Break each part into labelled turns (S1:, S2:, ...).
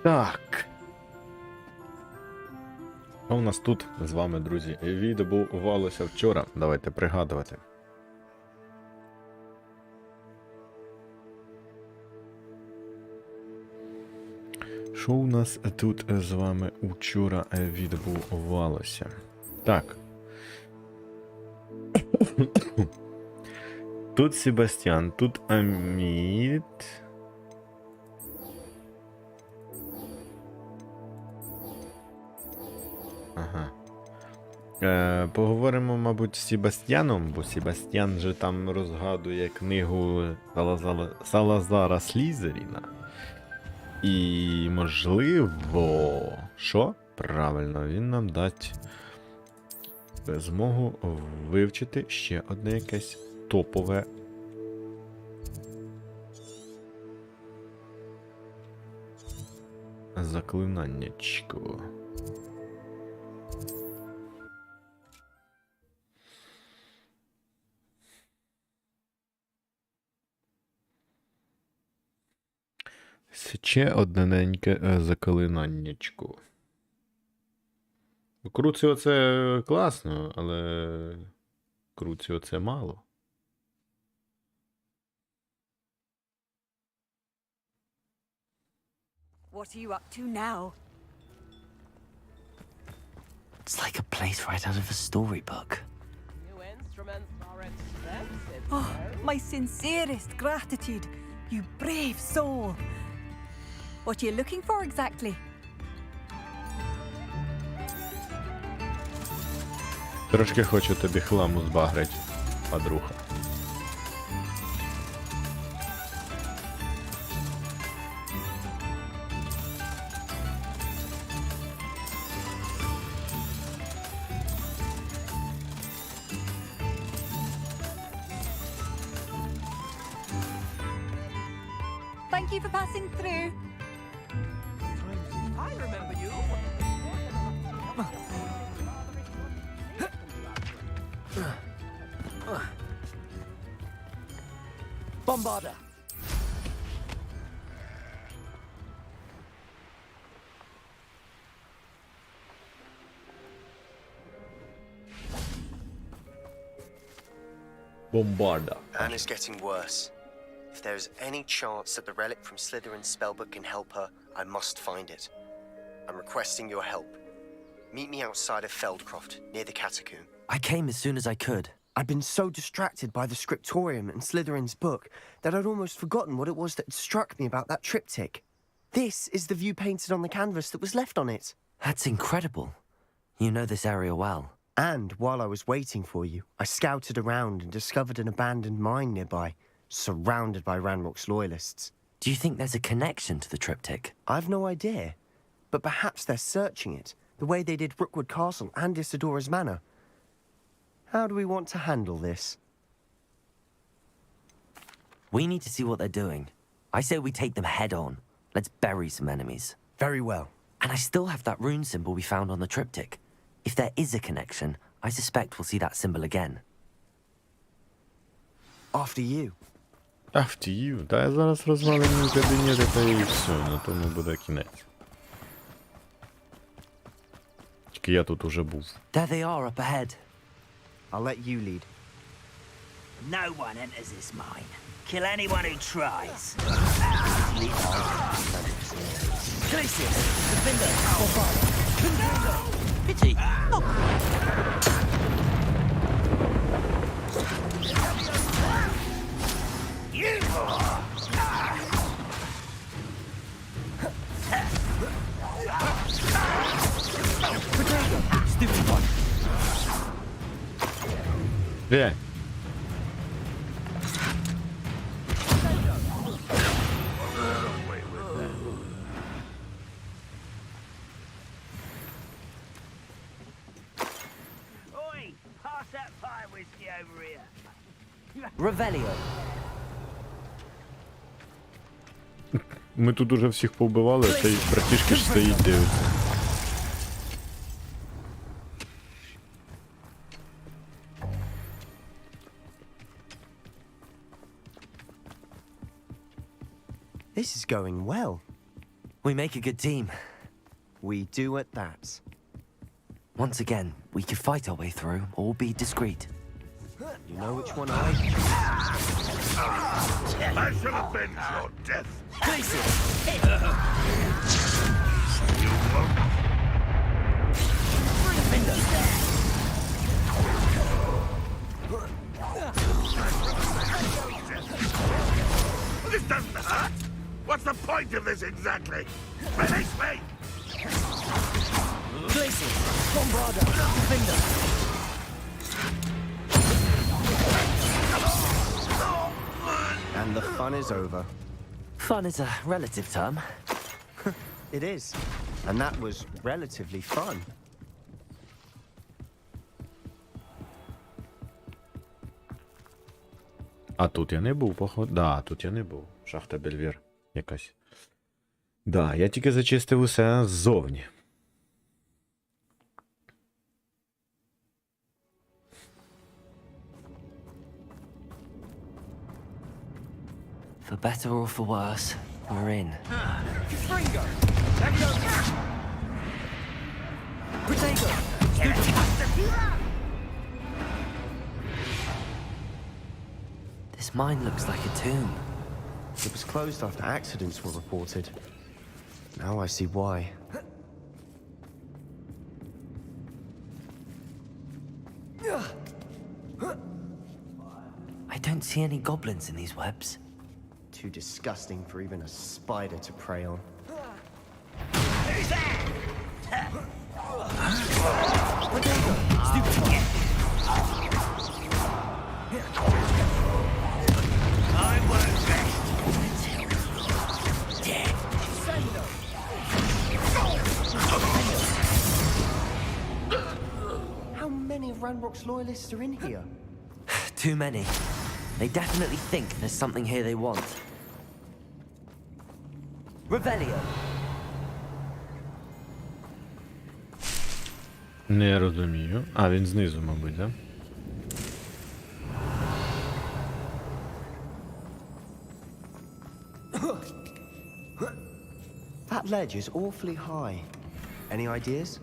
S1: Так. Що у нас тут з вами, друзі? Відбувалося вчора. Давайте пригадувати. Що у нас тут з вами вчора відбувалося? Так. Тут Себастьян, тут Аміт. Ага. Поговоримо, мабуть, з Себастьяном, бо Себастьян же там розгадує книгу Салазара Слізеріна. І, можливо, що? Правильно, він нам дасть змогу вивчити ще одне якесь топове заклинаннячко. Ще одненьке заклинаннячко. Круціо це класно, але Круціо це мало.
S2: What are you up to now?
S3: It's like a place right out of a storybook.
S4: New instruments are expensive.
S2: Oh, my sincerest gratitude, you brave soul. What are you looking for exactly?
S1: Трошки хочу тобі хламу збагрить, подруга.
S2: Thank you for passing through.
S4: I remember you.
S3: Bombarda!
S1: Бомбарда.
S5: Anne is getting worse. If there is any chance that the relic from Slytherin's spellbook can help her, I must find it. I'm requesting your help. Meet me outside of Feldcroft, near the catacomb.
S3: I came as soon as I could.
S6: I'd been so distracted by the scriptorium and Slytherin's book that I'd almost forgotten what it was that had struck me about that triptych. This is the view painted on the canvas that was left on it.
S3: That's incredible. You know this area well.
S6: And while I was waiting for you, I scouted around and discovered an abandoned mine nearby, surrounded by Ranrock's loyalists.
S3: Do you think there's a connection to the triptych?
S6: I've no idea, but perhaps they're searching it, the way they did Rookwood Castle and Isidora's Manor. How do we want to handle this?
S3: We need to see what they're doing. I say we take them head on. Let's bury some enemies.
S6: Very well.
S3: And I still have that rune symbol we found on the triptych. If there is a connection, I suspect we'll see that symbol again.
S6: After you.
S1: After you. Та я зараз розвалю кабінети та і все, на тому буде кінець. Тільки я тут уже був.
S3: There they are up ahead.
S6: I'll let you lead.
S7: No one enters this mine. Kill anyone who tries.
S3: Glacius! Defender! Pity! Stupid one!
S1: Де?
S3: Revelio.
S1: Ми тут уже всіх повбивали, а цей братішки ж стоїть, дивиться.
S6: This is going well.
S3: We make a good team.
S6: We do at that.
S3: Once again, we could fight our way through or be discreet.
S6: You know which one I...
S8: I shall avenge your death. You won't. This doesn't hurt. What's the point of this exactly? Release me!
S6: And the fun is over.
S3: Fun is a relative term.
S6: It is. And that was relatively fun.
S1: А тут я не був, походу. Да, тут я не був. Шахта Бельвір якась. Да, я тільки зачистив усе ззовні.
S3: For better or for worse, we're in. This mine looks like a tomb.
S6: It was closed after accidents were reported. Now I see why.
S3: I don't see any goblins in these webs.
S6: Too disgusting for even a spider to prey on. How many of Ranrock's loyalists are in here?
S3: Too many. They definitely think there's something here they want. Revelio.
S1: Не розумію. А, він знизу, мабуть, да?
S6: That ledge is awfully high. Any ideas?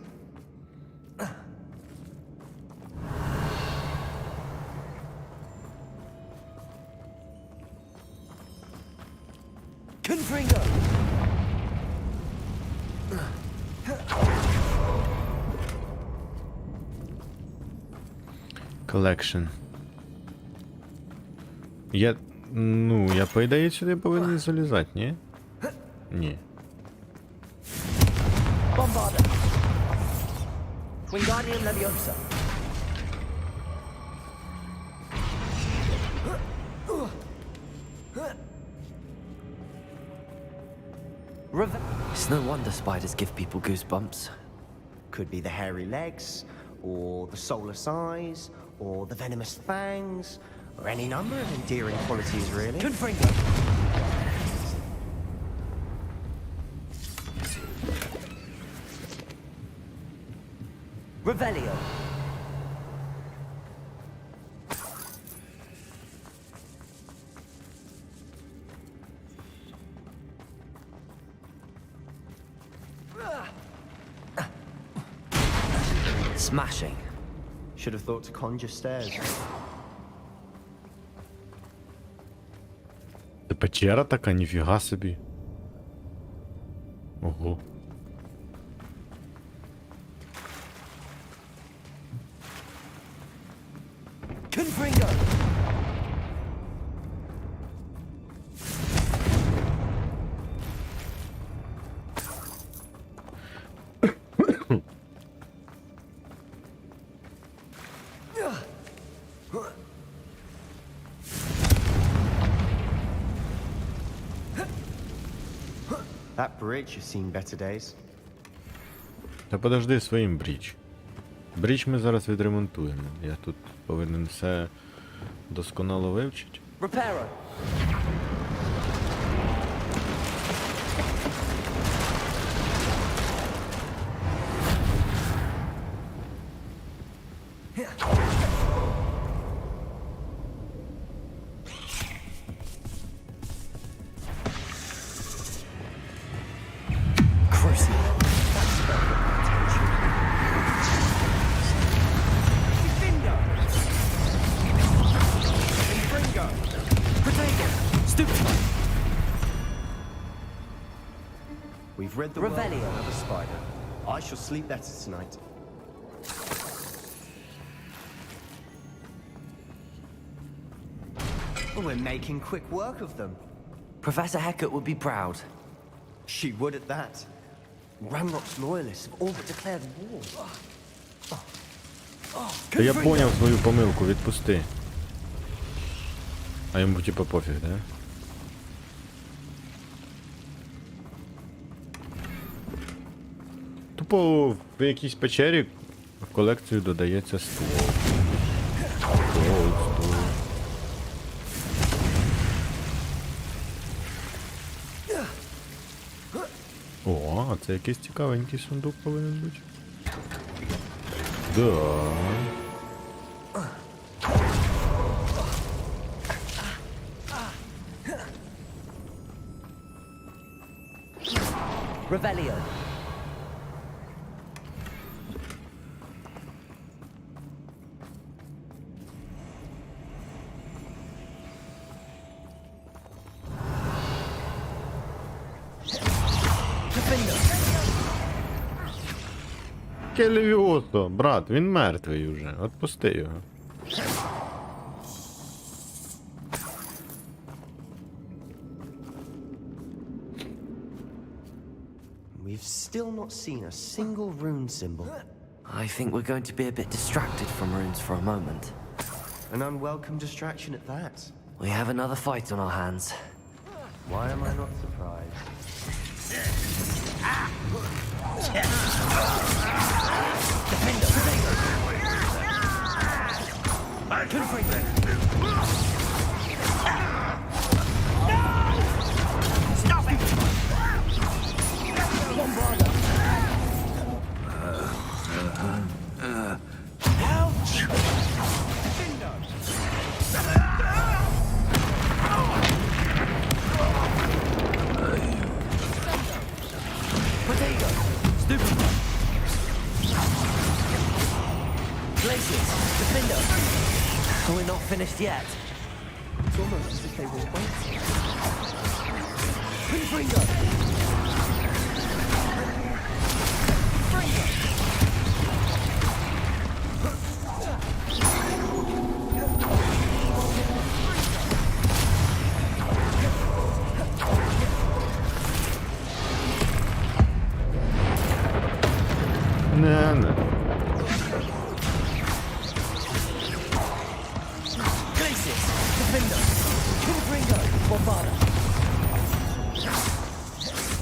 S3: Confringo.
S1: Collection. Я... Ну, я по ідеї сюди повинен залізати, ні? Ні.
S7: Bombarda. Wingardium Leviosa.
S3: It's no wonder spiders give people goosebumps.
S6: Could be the hairy legs, or the soulless eyes, or the venomous fangs, or any number of endearing qualities, really.
S3: Confringo. Revelio. Smashing.
S6: Should have thought to conjure stairs.
S1: Це печера така, ніфіга собі. Ого.
S3: Confringo.
S6: That bridge has seen better days.
S1: Та подожди своїм бріч. Бріч ми зараз відремонтуємо. Я тут повинен все досконало вивчити.
S3: Repairer.
S6: We've read the world
S3: Revelio.
S6: of a spider. I shall sleep better tonight. We're making quick work of them.
S3: Professor Hecat would be proud.
S6: She would at that. Ranrock's loyalists have all but declared war.
S1: Та я поняв свою помилку, відпусти. А йому типа пофіг, да? Тупо в якійсь печері в колекцію додається ствол. Ствол. О, а це якийсь цікавенький сундук повинен бути. Да.
S3: Revelio.
S1: Келевіото, брат, він мертвий уже. Отпусти його.
S6: We've still not seen a single rune symbol.
S3: I think we're going to be a bit distracted from runes for a moment.
S6: An unwelcome distraction at that.
S3: We have another fight on our hands.
S6: Why am I not surprised?
S3: We're not finished yet.
S6: It's almost as if they were waiting.
S3: Confringo!
S1: Не.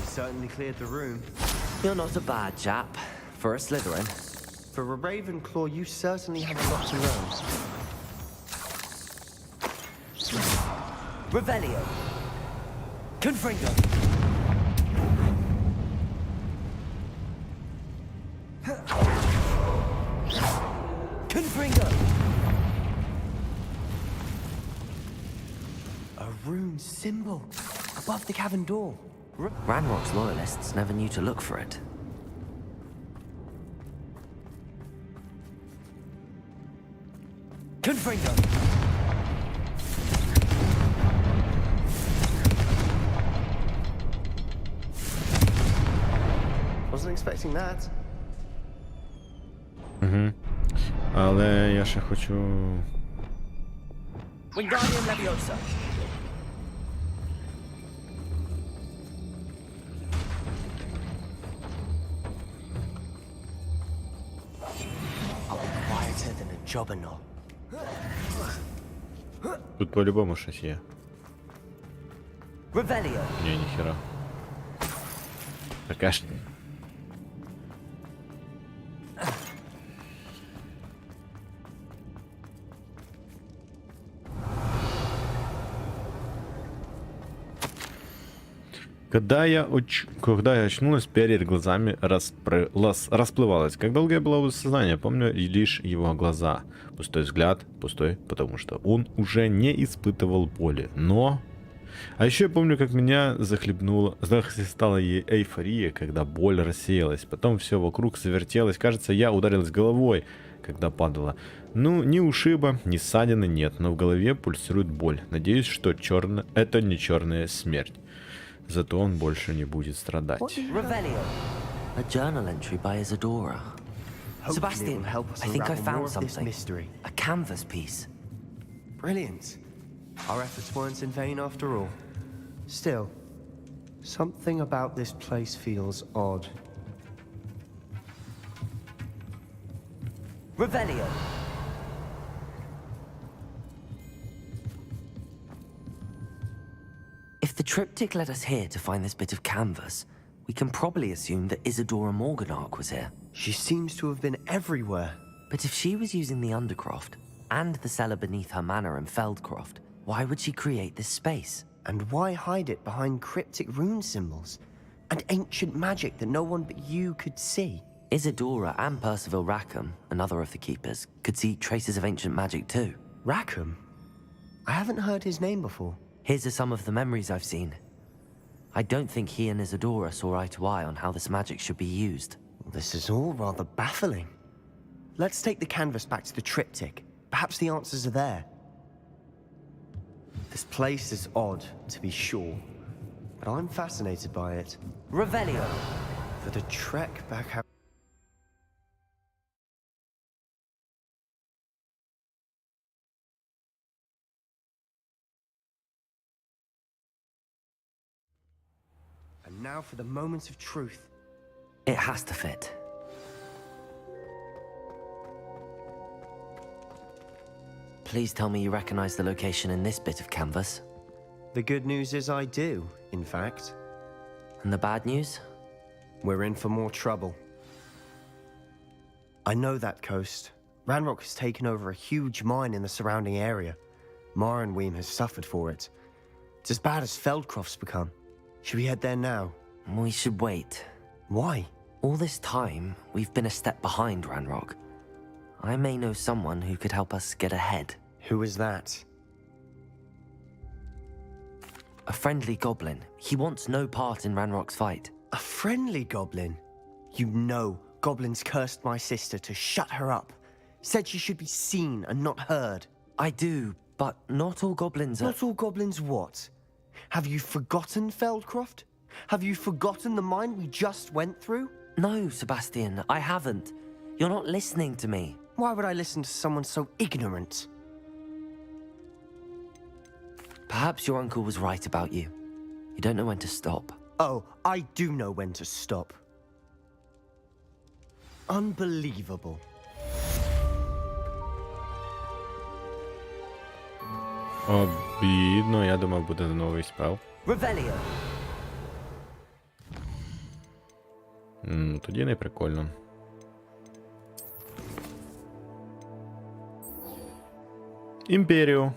S6: Certainly cleared the room.
S3: You're not a bad chap. For a Slytherin.
S6: For a Ravenclaw, you certainly have a lot to learn.
S3: Revelio. Confringo. Confringo.
S6: A rune symbol above the cavern door.
S3: Ranrock's loyalists never knew to look for it. Confringo.
S6: Wasn't expecting that.
S1: Але я ще хочу.
S3: Wingardium Leviosa.
S6: I'll be quieter than a jobberknoll.
S1: Тут по-любому щось є.
S3: Revelio.
S1: Ні, ніхера. Таке ж. Когда я очнулась, перед глазами расплывалось. Как долго я была в сознании, помню лишь его глаза. Пустой взгляд, пустой, потому что он уже не испытывал боли. Но... А еще я помню, как меня захлестала эйфория, когда боль рассеялась. Потом все вокруг завертелось. Кажется, я ударилась головой, когда падала. Ну, ни ушиба, ни ссадины нет, но в голове пульсирует боль. Надеюсь, что это не черная смерть. Зато он больше не будет страдать.
S3: Revelio. A journal entry by Isadora. Sebastian, I think I found something. A canvas piece.
S6: Brilliant. Our efforts weren't in vain after all. Still, something about this place feels odd.
S3: Revelio. If the triptych led us here to find this bit of canvas, we can probably assume that Isadora Morganark was here.
S6: She seems to have been everywhere.
S3: But if she was using the Undercroft and the cellar beneath her manor in Feldcroft, why would she create this space?
S6: And why hide it behind cryptic rune symbols? And ancient magic that no one but you could see?
S3: Isadora and Percival Rackham, another of the keepers, could see traces of ancient magic too.
S6: Rackham? I haven't heard his name before.
S3: His are some of the memories I've seen. I don't think he and Isadora saw eye to eye on how this magic should be used.
S6: This is all rather baffling. Let's take the canvas back to the triptych. Perhaps the answers are there. This place is odd, to be sure, but I'm fascinated by it.
S3: Revelio.
S6: For the trek back out. And now for the moment of truth.
S3: It has to fit. Please tell me you recognize the location in this bit of canvas.
S6: The good news is I do, in fact.
S3: And the bad news?
S6: We're in for more trouble. I know that coast. Ranrock has taken over a huge mine in the surrounding area. Marenweem has suffered for it. It's as bad as Feldcroft's become. Should we head there now?
S3: We should wait.
S6: Why?
S3: All this time, we've been a step behind Ranrock. I may know someone who could help us get ahead.
S6: Who is that?
S3: A friendly goblin. He wants no part in Ranrock's fight.
S6: A friendly goblin? You know, goblins cursed my sister to shut her up. Said she should be seen and not heard.
S3: I do, but not all goblins are...
S6: Not all goblins what? Have you forgotten Feldcroft? Have you forgotten the mine we just went through?
S3: No, Sebastian, I haven't. You're not listening to me.
S6: Why would I listen to someone so ignorant?
S3: Perhaps your uncle was right about you. You don't know when to stop.
S6: Oh, I do know when to stop. Unbelievable.
S1: Обідно, я думав, буде новий спел.
S3: Revelio.
S1: Тоді не прикольно. Імперіо.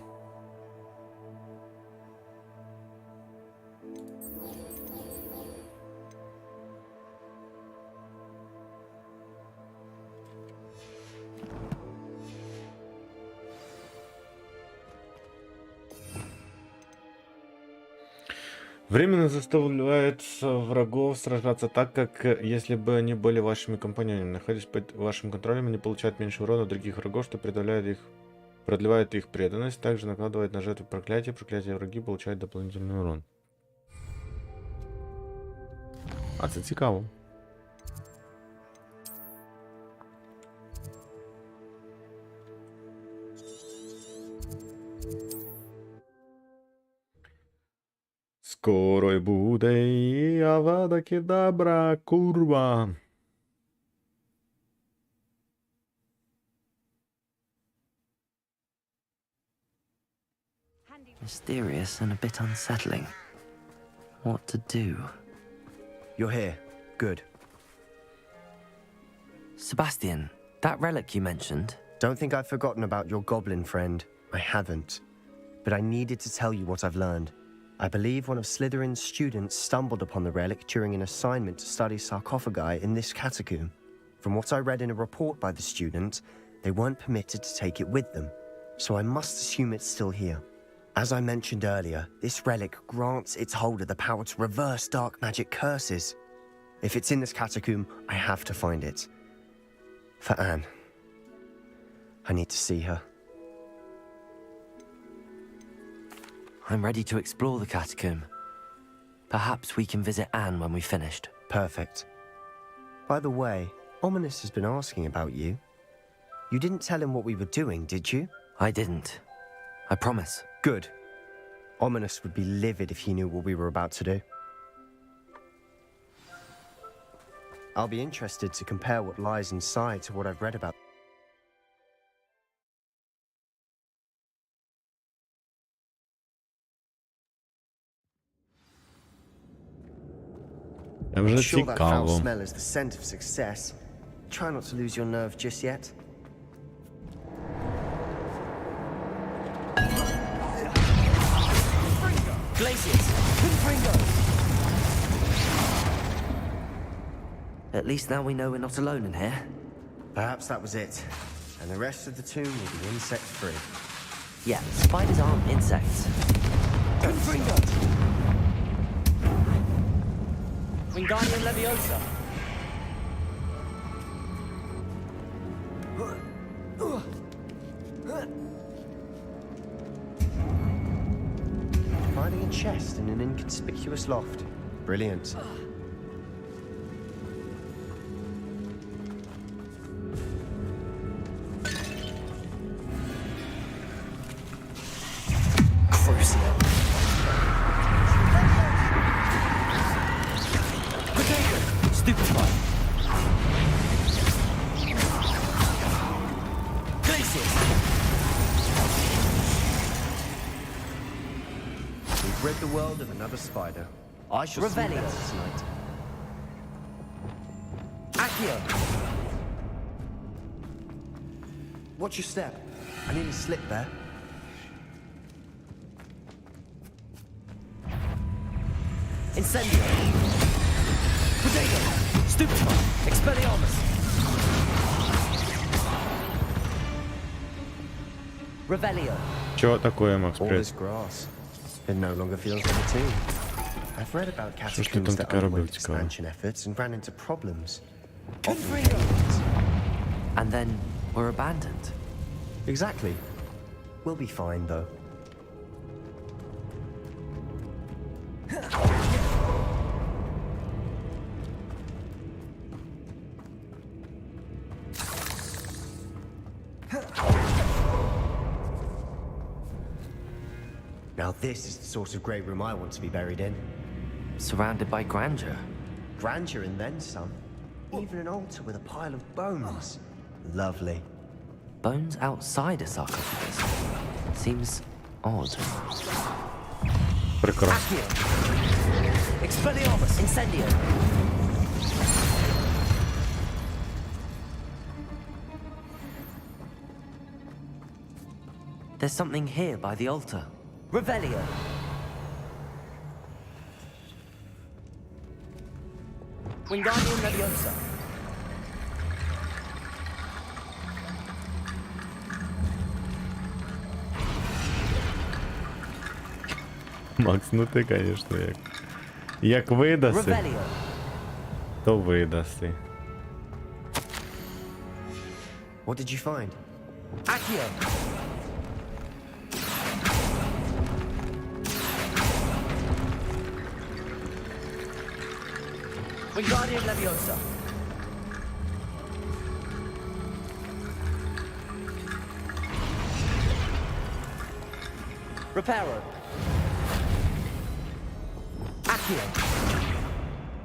S1: Временно заставляет врагов сражаться так, как если бы они были вашими компаньонами. Находясь под вашим контролем, они получают меньше урона других врагов, что продлевает их преданность. Также накладывает на жертву проклятие. Проклятие враги получают дополнительный урон. А це цікаво. Скоро й буде і авада кедабра, курва.
S3: Mysterious and a bit unsettling. What to do?
S6: You're here. Good.
S3: Sebastian, that relic you mentioned...
S6: Don't think I've forgotten about your goblin friend. I haven't. But I needed to tell you what I've learned. I believe one of Slytherin's students stumbled upon the relic during an assignment to study sarcophagi in this catacomb. From what I read in a report by the student, they weren't permitted to take it with them, so I must assume it's still here. As I mentioned earlier, this relic grants its holder the power to reverse dark magic curses. If it's in this catacomb, I have to find it. For Anne. I need to see her.
S3: I'm ready to explore the catacomb. Perhaps we can visit Anne when we've finished.
S6: Perfect. By the way, Ominous has been asking about you. You didn't tell him what we were doing, did you?
S3: I didn't. I promise.
S6: Good. Ominous would be livid if he knew what we were about to do. I'll be interested to compare what lies inside to what I've read about.
S1: Це вже
S6: Sure that foul
S1: цікаво.
S6: smell is the scent of success. Try not to lose your nerve just yet.
S3: Glaciers! At least now we know we're not alone in here.
S6: Perhaps that was it. And the rest of the tomb will be insect-free.
S3: Yeah, spiders aren't insects.
S7: Wingardium Leviosa.
S6: Finding a chest in an inconspicuous loft. Brilliant.
S3: Crucial. Stupefy. Glaciers.
S6: We've rid the world of another spider. I shall sleep
S3: Revelio.
S6: better tonight.
S3: Accio.
S6: Watch your step. I nearly slipped there.
S3: Incendio. Potato. Stupefy. Expelliarmus. Revelio.
S1: Чого такое, Макс?
S6: All
S1: Привіт.
S6: this grass. It no longer feels like a tomb. I've read about
S1: Що ж ти
S6: catacombs
S1: там
S6: that
S1: таке робив
S6: underwent
S1: цікаве?
S6: expansion efforts and ran into problems.
S3: And then we're abandoned.
S6: Exactly. We'll be fine, though. Now this is the sort of grey room I want to be buried in.
S3: Surrounded by grandeur.
S6: Grandeur and then some. Even an altar with a pile of bones. Lovely.
S3: Bones outside a sarcophagus. Seems odd.
S1: Прекрасно.
S3: Expelliarmus. Incendio. There's something here by the altar. Revelio. Wingardium Leviosa.
S1: Макс, ну ти, звісно, як видаси,
S3: Revelio.
S1: то видаси.
S6: What did you find?
S3: Accio. Wingardium Leviosa. Reparo. Accio.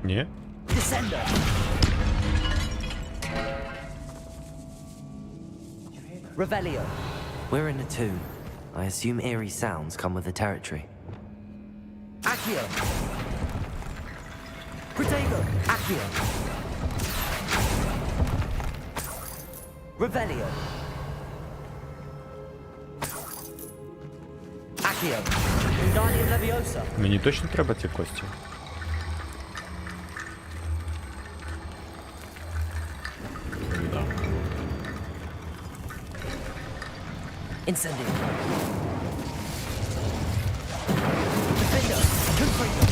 S1: Ні?
S3: Descender. Revelio. We're in a tomb. I assume eerie sounds come with the territory. Accio. Protego. Accio. Revelio. Accio. Wingardium Leviosa.
S1: Мені точно треба ці кості? Да.
S3: Incendio. Defender. Confringo.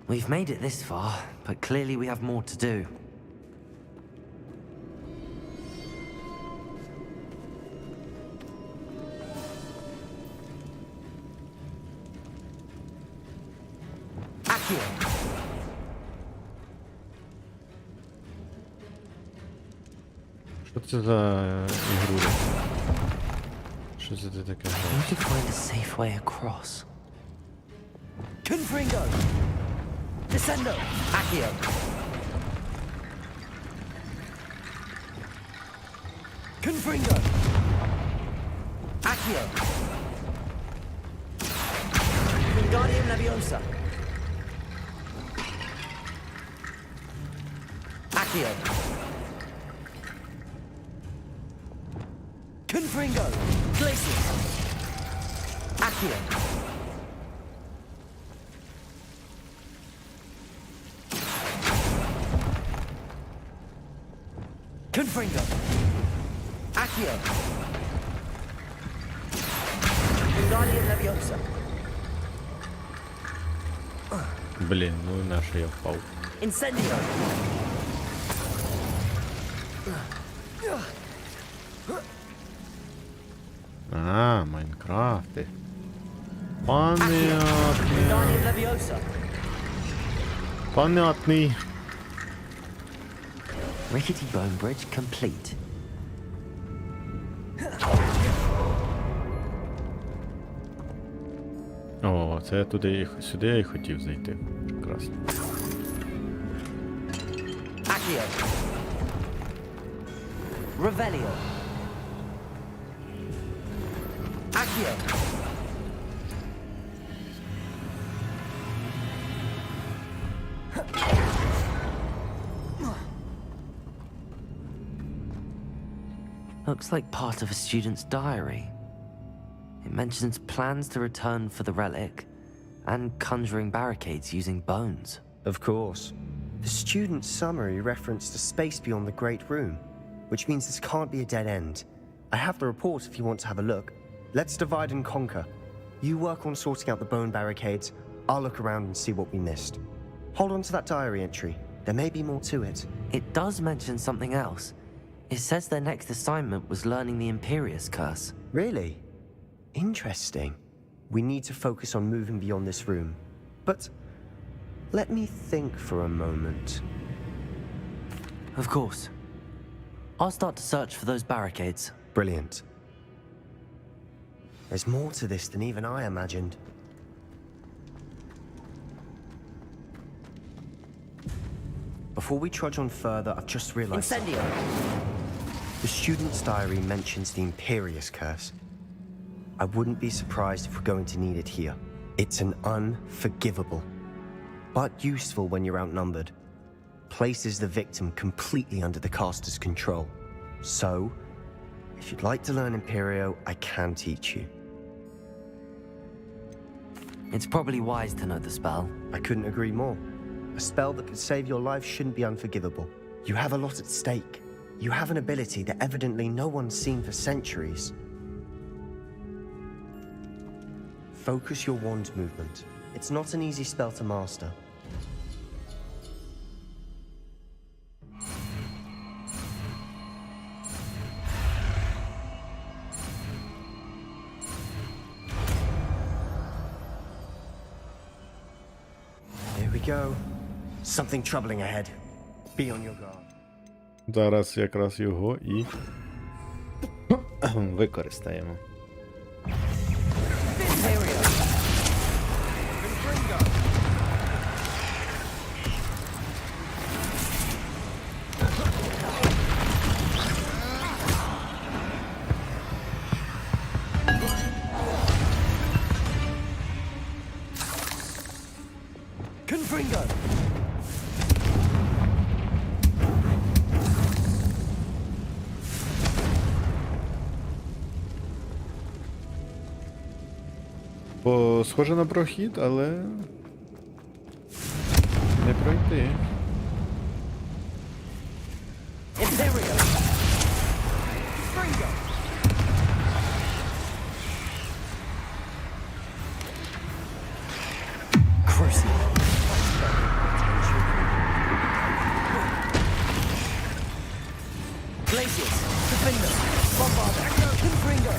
S3: We've made it this far, but clearly we have more to do. Accio.
S1: Що це за ігру? Що це ти таке?
S3: I need to find a safe way across. Confringo. Descendo. Accio. Confringo. Accio. Wingardium Leviosa. Accio. Confringo. Glacius. Accio. Confringo. Accio. Wingardium Leviosa.
S1: Блін, ну і на що я впав.
S3: Incendio.
S1: А, Майнкрафти. Понятно.
S3: Wingardium Leviosa.
S1: Понятний.
S3: Rickety bone bridge complete.
S1: О, це я сюди я і хотів зайти. Прекрасно.
S3: Accio. Revelio. Accio. Looks like part of a student's diary. It mentions plans to return for the relic and conjuring barricades using bones.
S6: Of course. The student's summary referenced a space beyond the Great Room, which means this can't be a dead end. I have the report if you want to have a look. Let's divide and conquer. You work on sorting out the bone barricades. I'll look around and see what we missed. Hold on to that diary entry. There may be more to it.
S3: It does mention something else. It says their next assignment was learning the Imperius Curse.
S6: Really? Interesting. We need to focus on moving beyond this room. But let me think for a moment.
S3: Of course. I'll start to search for those barricades.
S6: Brilliant. There's more to this than even I imagined. Before we trudge on further, I've just realized...
S3: Incendio!
S6: The student's diary mentions the Imperius Curse. I wouldn't be surprised if we're going to need it here. It's an unforgivable, but useful when you're outnumbered. Places the victim completely under the caster's control. So, if you'd like to learn Imperio, I can teach you.
S3: It's probably wise to know the spell.
S6: I couldn't agree more. A spell that could save your life shouldn't be unforgivable. You have a lot at stake. You have an ability that evidently no one's seen for centuries. Focus your wand movement. It's not an easy spell to master. Here we go. Something troubling ahead. Be on your guard.
S1: Зараз якраз його і використаємо. Схоже на прохід, але не пройти.
S7: Imperial. Fringo. Crucial. Glaciers. Defender. Bombarder. Fringo.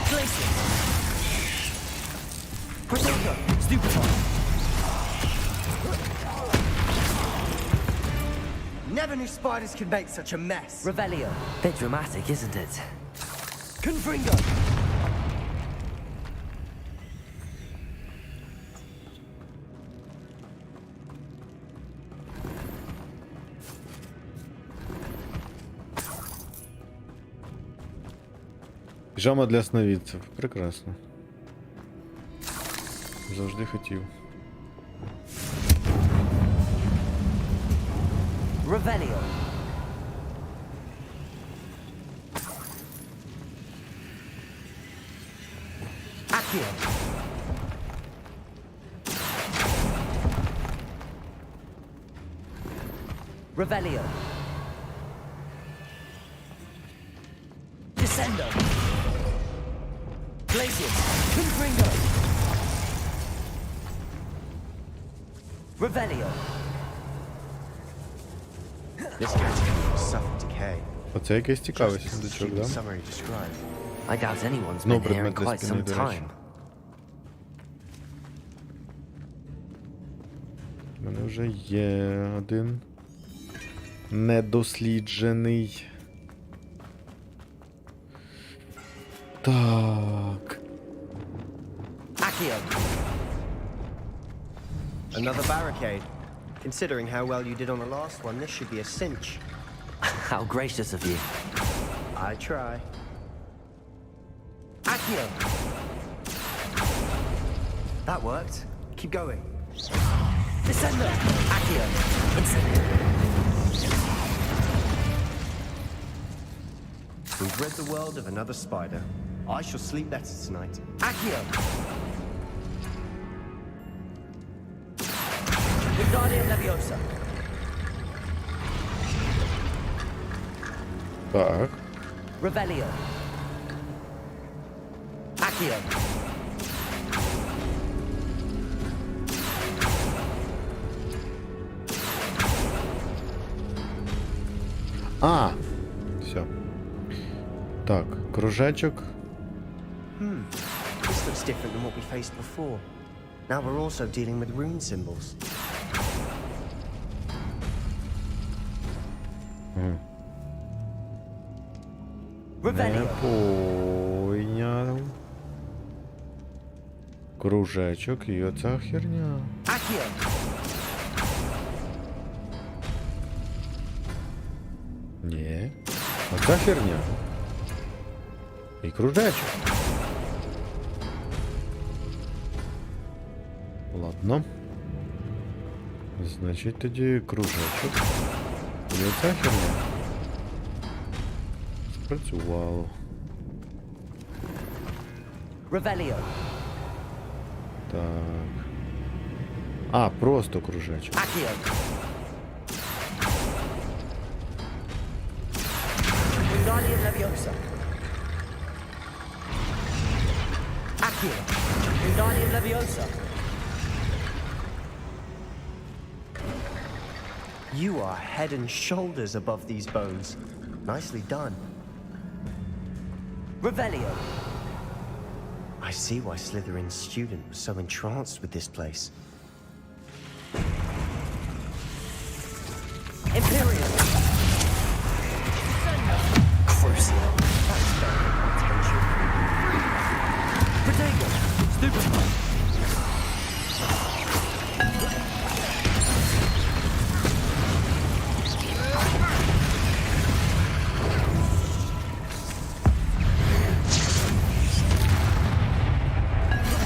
S7: Glaciers. Protector. Stupefy.
S6: Never knew spiders could make such a mess.
S7: Revelio.
S3: Bit dramatic, isn't it?
S7: Confringo.
S1: Піжама для сновидців. Прекрасно. Завжди хотів.
S7: Revelio. Accio. Revelio. Descendo. Glaciers. Confringo. Revelio.
S6: This catacomb suffered decay.
S1: Оце якийсь цікавий
S6: Just as the
S1: сундучок,
S6: student's
S1: да?
S6: summary described.
S3: I doubt anyone's
S1: No,
S3: been here in
S1: предмет
S3: quite some
S1: для стіни, до речі.
S3: time.
S1: У мене вже є один недосліджений. Так.
S7: Accio.
S6: Another barricade. Considering how well you did on the last one, this should be a cinch.
S3: How gracious of you.
S6: I try.
S7: Accio.
S6: That worked. Keep going.
S7: Descendo. Accio. Incendio.
S6: We've rid the world of another spider. I shall sleep better tonight.
S7: Accio. Wingardium Leviosa.
S1: Так.
S7: Revelio. Accio.
S1: А! Все. Так, кружечок.
S6: This looks different than what we faced before. Now we're also dealing with rune symbols.
S1: Не
S7: Revelio.
S1: поняв. Кружечок і оця херня.
S7: Accio.
S1: Ні. Оця херня. І кружечок. Ладно. Значить тоді кружечок. І оця херня. Спрацювало.
S7: Revelio.
S1: Так. А, просто кружечок.
S7: Accio. Wingardium Leviosa. Accio. Wingardium Leviosa.
S6: You are head and shoulders above these bones. Nicely done.
S7: Revelio.
S6: I see why Slytherin's student was so entranced with this place.
S7: Imperial.
S6: Crucial. That's better than my attention.
S7: Protego. Stupefy.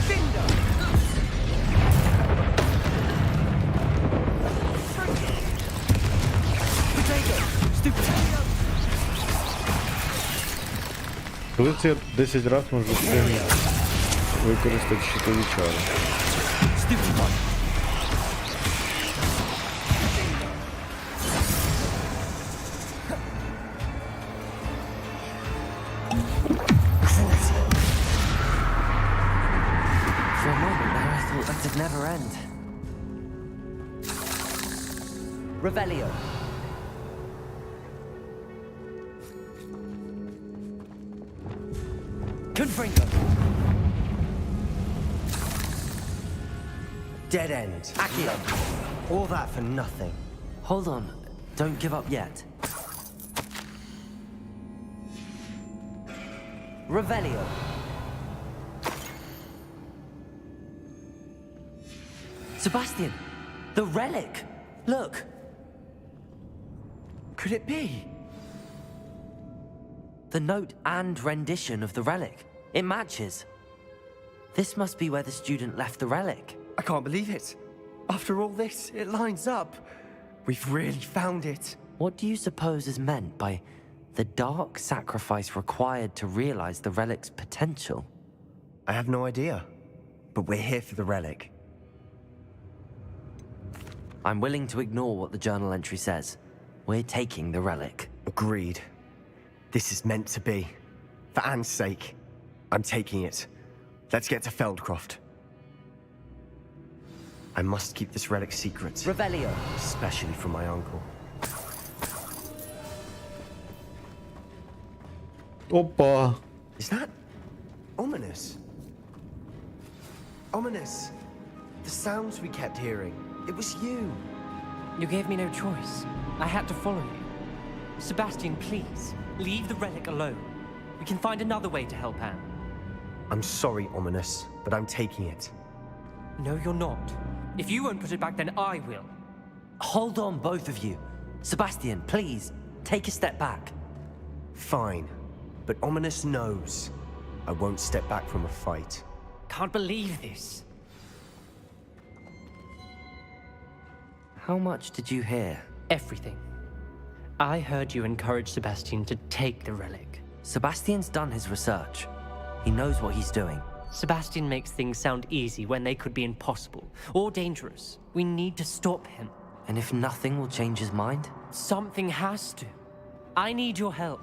S7: Bingo. Protego. Stupefy.
S1: Коли це я 10 разів можу використати щитові чари.
S3: Stupid one. For a moment there, I thought that'd never end. Revelio. Confringo.
S6: Dead end.
S3: Accio.
S6: All that for nothing.
S3: Hold on. Don't give up yet. Revelio. Sebastian, the relic. Look. Could it be? The note and rendition of the relic. It matches. This must be where the student left the relic.
S9: I can't believe it. After all this, it lines up. We've really found it.
S3: What do you suppose is meant by the dark sacrifice required to realize the relic's potential?
S6: I have no idea. But we're here for the relic.
S3: I'm willing to ignore what the journal entry says. We're taking the relic.
S6: Agreed. This is meant to be. For Anne's sake, I'm taking it. Let's get to Feldcroft. I must keep this relic secret.
S3: Revelio.
S6: Especially from my uncle.
S1: Опа!
S6: Is that ominous? Ominous. The sounds we kept hearing. It was you.
S10: You gave me no choice. I had to follow you. Sebastian, please, leave the relic alone. We can find another way to help Anne.
S6: I'm sorry, Ominous, but I'm taking it.
S10: No, you're not. If you won't put it back, then I will.
S3: Hold on, both of you. Sebastian, please, take a step back.
S6: Fine. But Ominous knows I won't step back from a fight.
S10: Can't believe this.
S3: How much did you hear?
S10: Everything. I heard you encourage Sebastian to take the relic.
S3: Sebastian's done his research. He knows what he's doing.
S10: Sebastian makes things sound easy when they could be impossible or dangerous. We need to stop him.
S3: And if nothing will change his mind?
S10: Something has to. I need your help.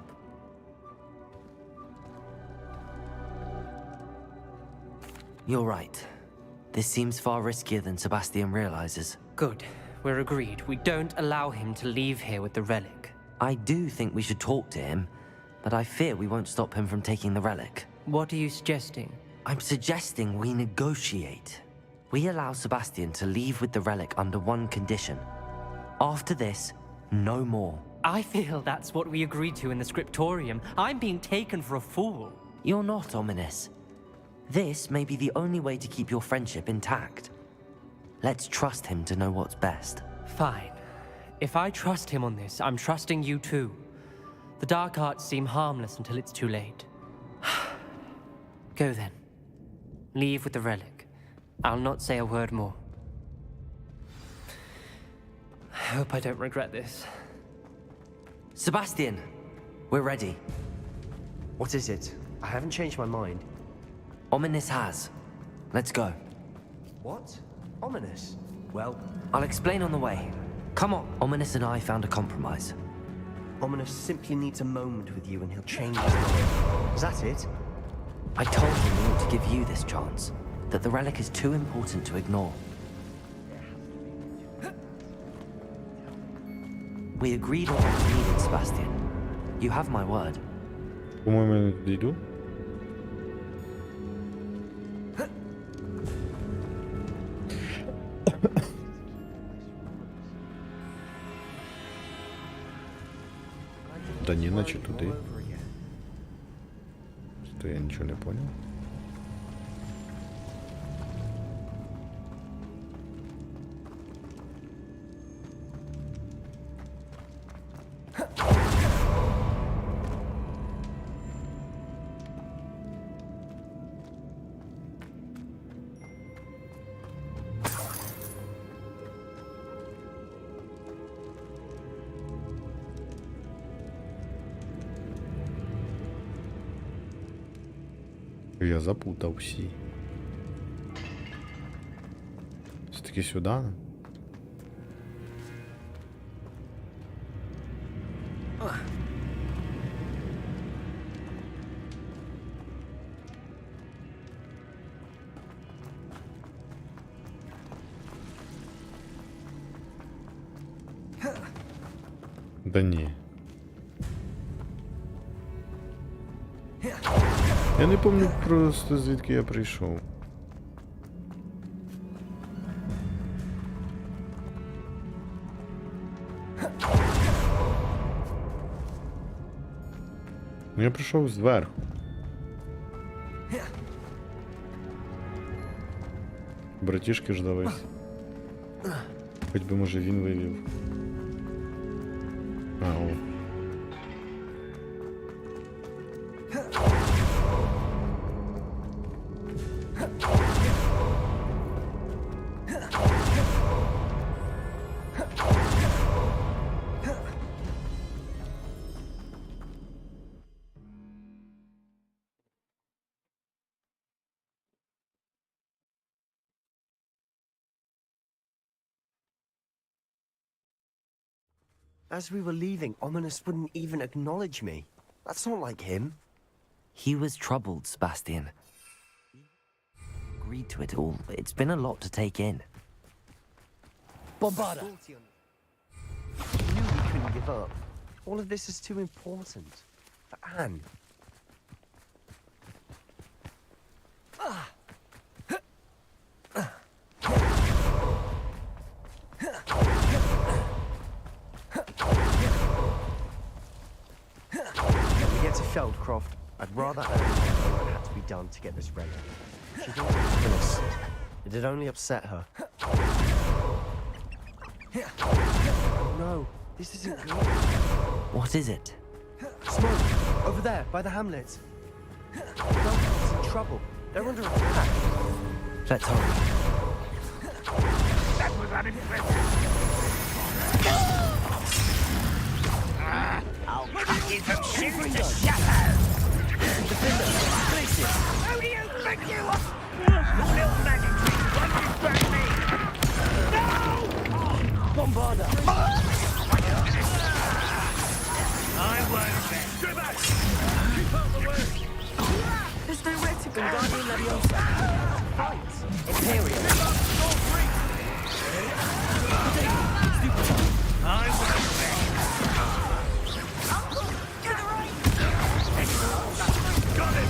S3: You're right. This seems far riskier than Sebastian realizes.
S10: Good. We're agreed. We don't allow him to leave here with the relic.
S3: I do think we should talk to him, but I fear we won't stop him from taking the relic.
S10: What are you suggesting?
S3: I'm suggesting we negotiate. We allow Sebastian to leave with the relic under one condition. After this, no more.
S10: I feel that's what we agreed to in the scriptorium. I'm being taken for a fool.
S3: You're not, Ominous. This may be the only way to keep your friendship intact. Let's trust him to know what's best.
S10: Fine. If I trust him on this, I'm trusting you too. The dark arts seem harmless until it's too late. Go then. Leave with the relic. I'll not say a word more. I hope I don't regret this.
S3: Sebastian, we're ready.
S6: What is it? I haven't changed my mind.
S3: Ominous has. Let's go.
S6: What? Ominous? Well,
S3: I'll explain on the way. Come on. Ominous and I found a compromise.
S6: Ominous simply needs a moment with you and he'll change his mind. Is that it?
S3: I told him we ought to give you this chance, that the relic is too important to ignore. We agreed on what's needed, Sebastian. You have my word.
S1: По-моему, я дойду. Да не, наче туди. Что, я ничего не понял. Я запутався. Все-таки сюда? Да ні. Я не пам'ятаю просто, звідки я прийшов. Ну, я прийшов зверху. Братішки ж дались. Хоч би, може, він вивів. А, о.
S6: As we were leaving, Ominous wouldn't even acknowledge me. That's not like him.
S3: He was troubled, Sebastian. Agreed to it all. It's been a lot to take in.
S6: Bombarda! He knew he couldn't give up. All of this is too important. For Anne. When we get to Feldcroft, I'd rather Anne know what had to be done to get this relic. She thought it was innocent. It'd only upset her. No, this isn't good.
S3: What is it?
S6: Smoke! Over there, by the hamlet. Feldcroft's in trouble. They're under attack.
S3: Let's hurry.
S8: That was unimpressive. I'll cut you from shoes to shadows. Who do you think you are? Little magic tricks, one you burn me. No!
S6: Bombarda!
S8: I won't bet. Go back! Keep out the way!
S2: There's nowhere to go.
S6: Fight! Imperial!
S8: I won't bet.
S2: To the right.
S8: Got it!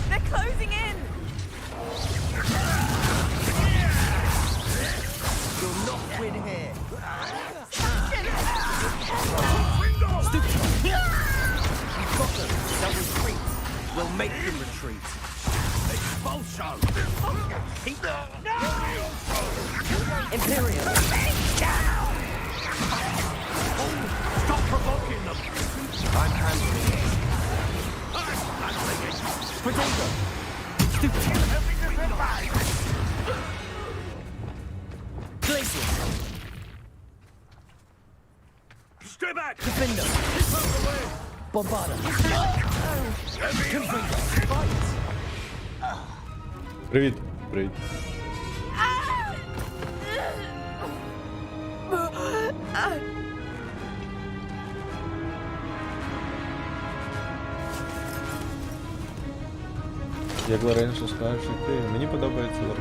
S2: They're closing in.
S6: You'll not win here! We've got them! They'll retreat! We'll make them retreat!
S8: Expulsion!
S6: Imperial!
S8: Stop provoking them!
S6: I'm handling it!
S8: Potato!
S6: Glacier!
S8: Stay back!
S6: Defender!
S8: Keep out the way!
S6: Bombarda!
S1: Привіт. Привіт. Як раніше скажеш, як ти. Мені подобається ларк.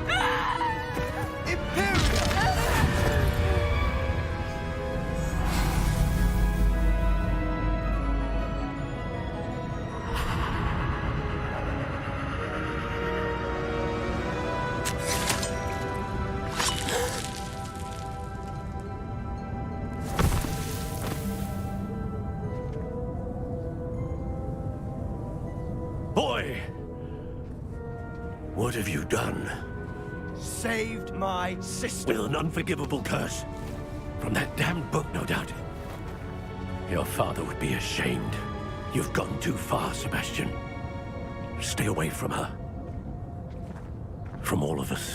S8: Boy! What have you done?
S6: Saved my sister!
S8: With an unforgivable curse. From that damned book, no doubt. Your father would be ashamed. You've gone too far, Sebastian. Stay away from her. From all of us.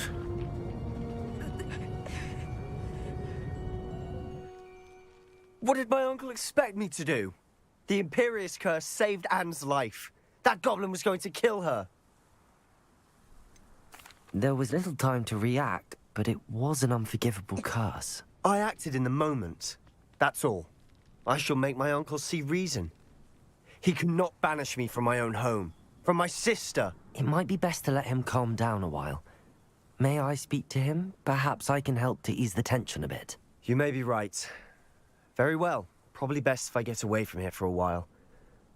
S6: What did my uncle expect me to do? The Imperious curse saved Anne's life. That goblin was going to kill her.
S3: There was little time to react, but it was an unforgivable curse.
S6: I acted in the moment. That's all. I shall make my uncle see reason. He cannot banish me from my own home, from my sister.
S3: It might be best to let him calm down a while. May I speak to him? Perhaps I can help to ease the tension a bit.
S6: You may be right. Very well. Probably best if I get away from here for a while.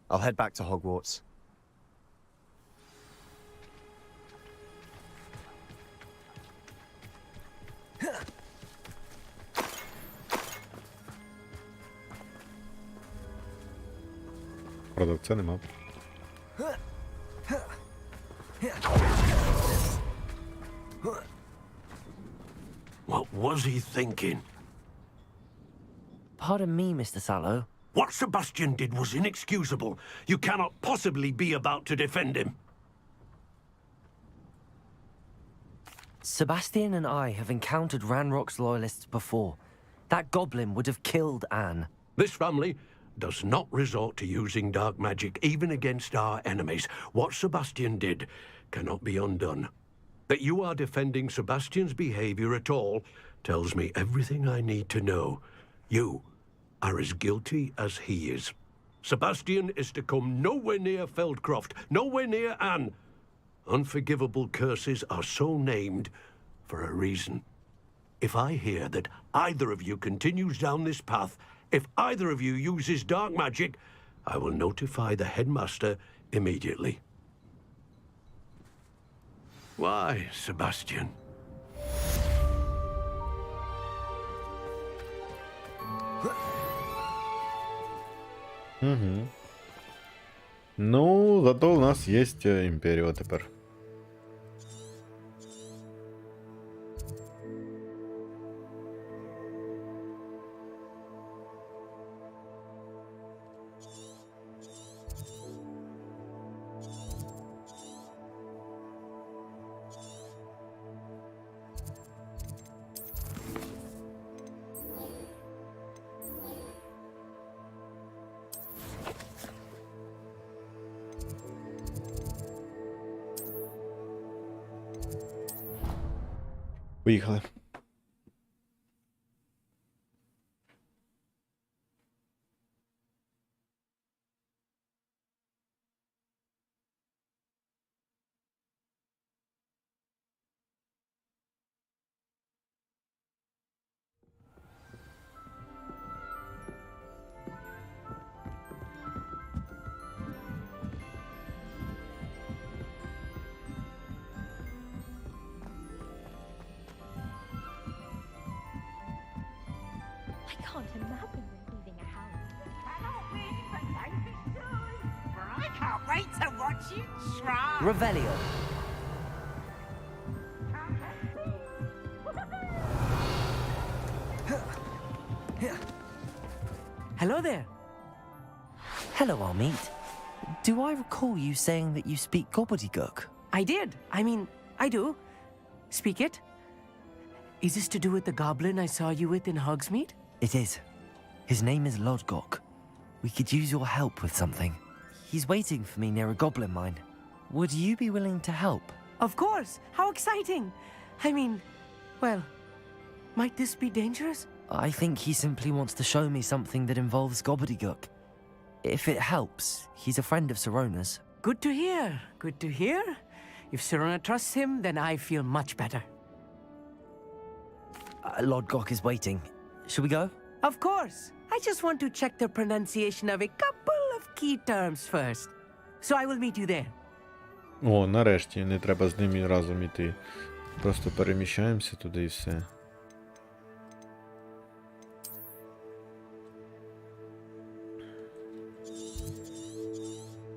S6: I'll head back to Hogwarts.
S1: Продавця нема.
S8: What was he thinking?
S3: Pardon me, Mr. Sallow.
S8: What Sebastian did was inexcusable. You cannot possibly be about to defend him.
S3: Sebastian and I have encountered Ranrock's loyalists before. That goblin would have killed Anne.
S8: This family does not resort to using dark magic, even against our enemies. What Sebastian did cannot be undone. That you are defending Sebastian's behavior at all tells me everything I need to know. You are as guilty as he is. Sebastian is to come nowhere near Feldcroft, nowhere near Anne. Unforgivable curses are so named for a reason. If I hear that either of you continues down this path, if either of you uses dark magic, I will notify the headmaster immediately. Why, Sebastian?
S1: Угу. Ну, зато у нас есть імперіо тепер. Поїхали.
S11: I can't imagine them leaving a house. Cannot be, but don't be sure, for I can't wait to watch you try.
S3: Revelio.
S10: Hello there.
S3: Hello, Amit. Do I recall you saying that you speak gobbledygook?
S10: I did. I mean, I do. Speak it. Is this to do with the goblin I saw you with in Hogsmeade?
S3: It is. His name is Lodgok. We could use your help with something. He's waiting for me near a goblin mine. Would you be willing to help?
S10: Of course. How exciting. I mean, well, might this be dangerous?
S3: I think he simply wants to show me something that involves gobbledygook. If it helps, he's a friend of Sirona's.
S10: Good to hear. Good to hear. If Sirona trusts him, then I feel much better.
S3: Lodgok is waiting. Should we go?
S10: Of course. I just want to check the pronunciation of a couple of key terms first. So I will meet you there.
S1: О, нарешті, не треба з ними разом іти. Просто переміщаємося туди і все.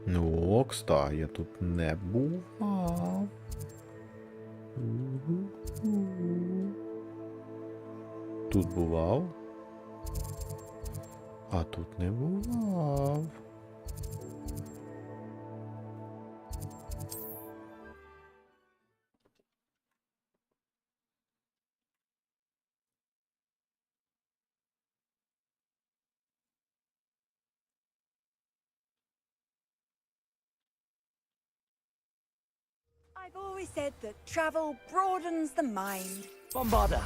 S1: Ну, кста, я тут не бував. Тут бував. А тут не бував.
S2: I've always said that travel broadens the mind.
S7: Bombarder.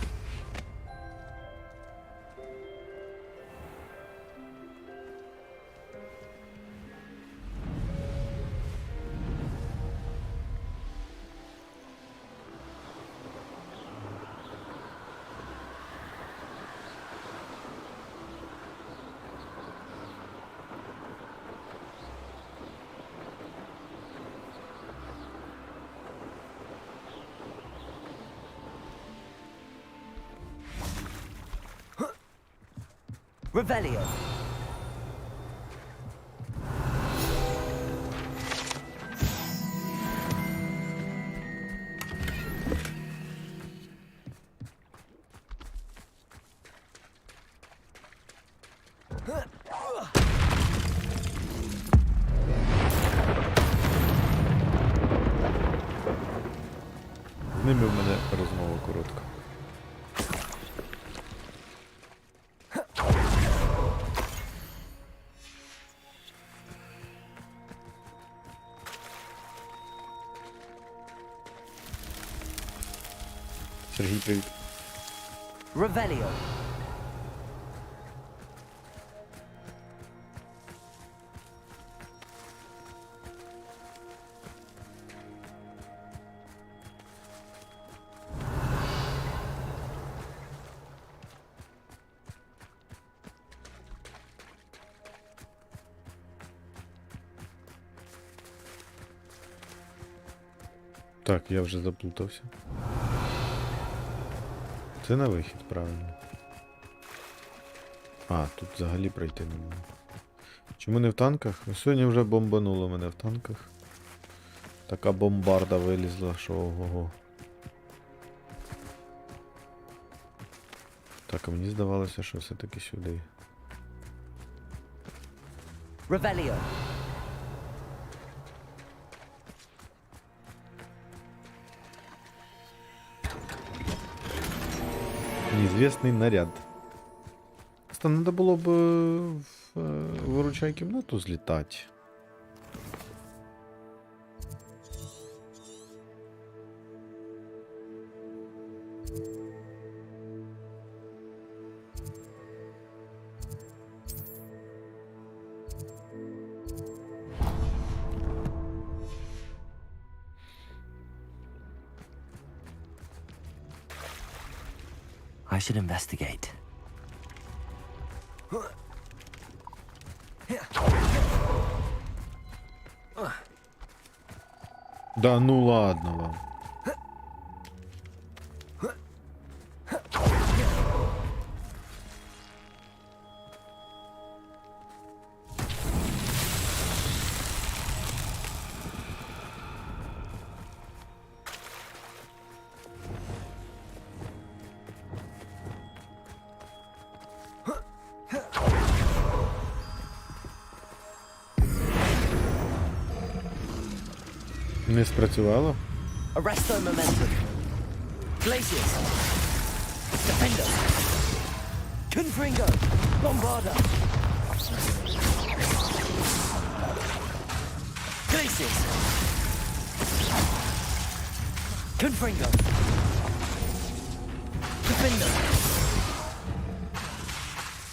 S7: Revelio.
S1: З ними в мене розмова коротка. Сергій, привіт.
S7: Revelio.
S1: Так, я вже заплутався. Це на вихід, правильно. А, тут взагалі пройти не можна. Чому не в танках? Сьогодні вже бомбануло мене в танках. Така бомбарда вилізла, що ого-го. Так, а мені здавалося, що все-таки сюди.
S7: Revelio.
S1: Неизвестный наряд. Просто надо было бы в выручай кімнату злетать.
S3: I should investigate.
S1: Да ну ладно вам. Не спрацювало?
S7: Arresto momentum. Glaciers. Defender. Confringo. Bombarder. Glaciers. Confringo. Defender.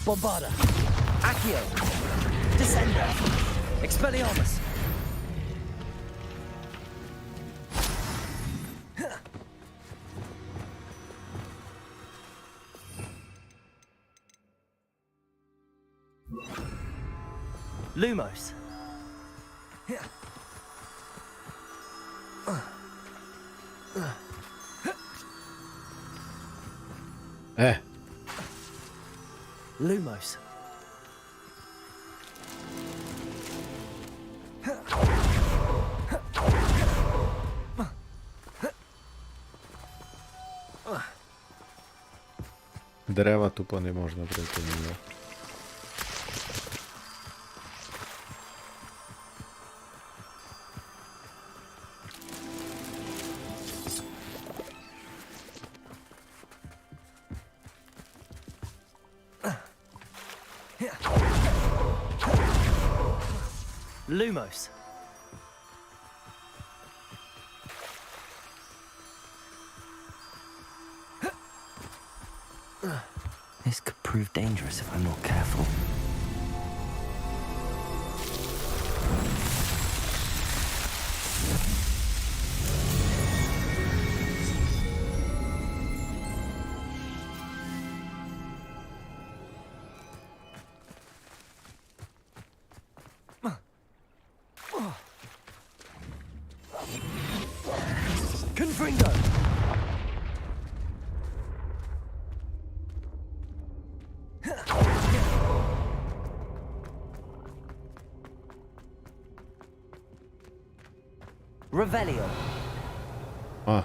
S7: Bombarder. Accio. Descender. Expelliarmus. Lumos. Lumos.
S1: Дерева тупо не можна пройти ніяк.
S7: Lumos.
S3: prove dangerous if I'm not careful.
S9: Confringo! Revelio.
S1: А.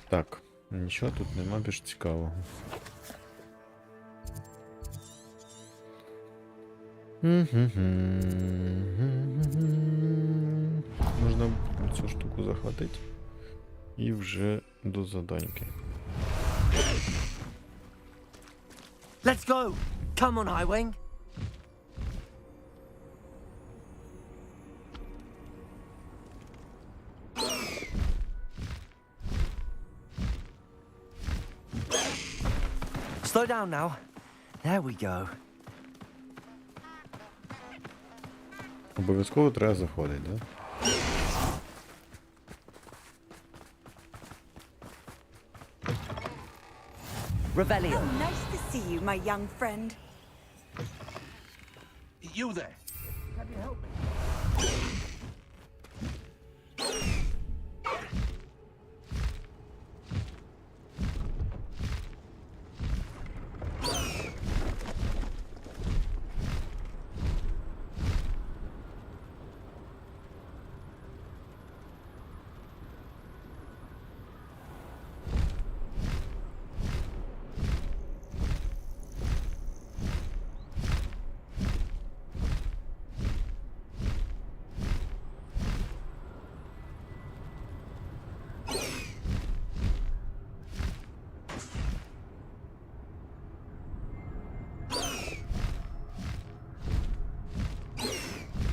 S1: Так, нічого тут нема більш цікавого. Можна цю штуку захватити і вже до заданьки.
S9: Let's go! Come on, Highwing! Slow down now. There we go.
S1: Обов'язково треба заходити, да?
S9: Revelio.
S2: Oh, nice to see you, my young friend.
S12: You there? Can you help me?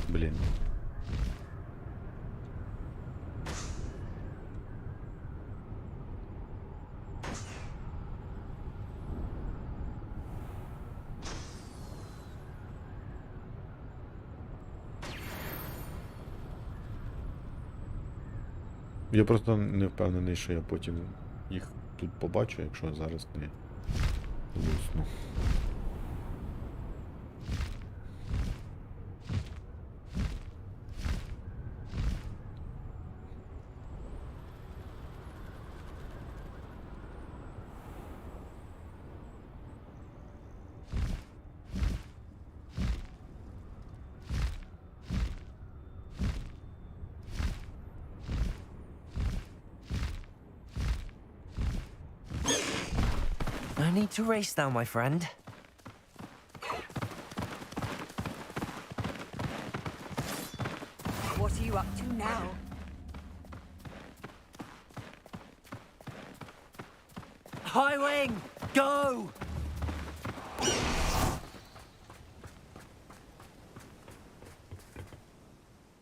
S1: Блін. Я просто не впевнений, що я потім їх тут побачу, якщо зараз не лусну.
S9: No need to race now, my friend.
S2: What are you up to now?
S9: Highwing, go!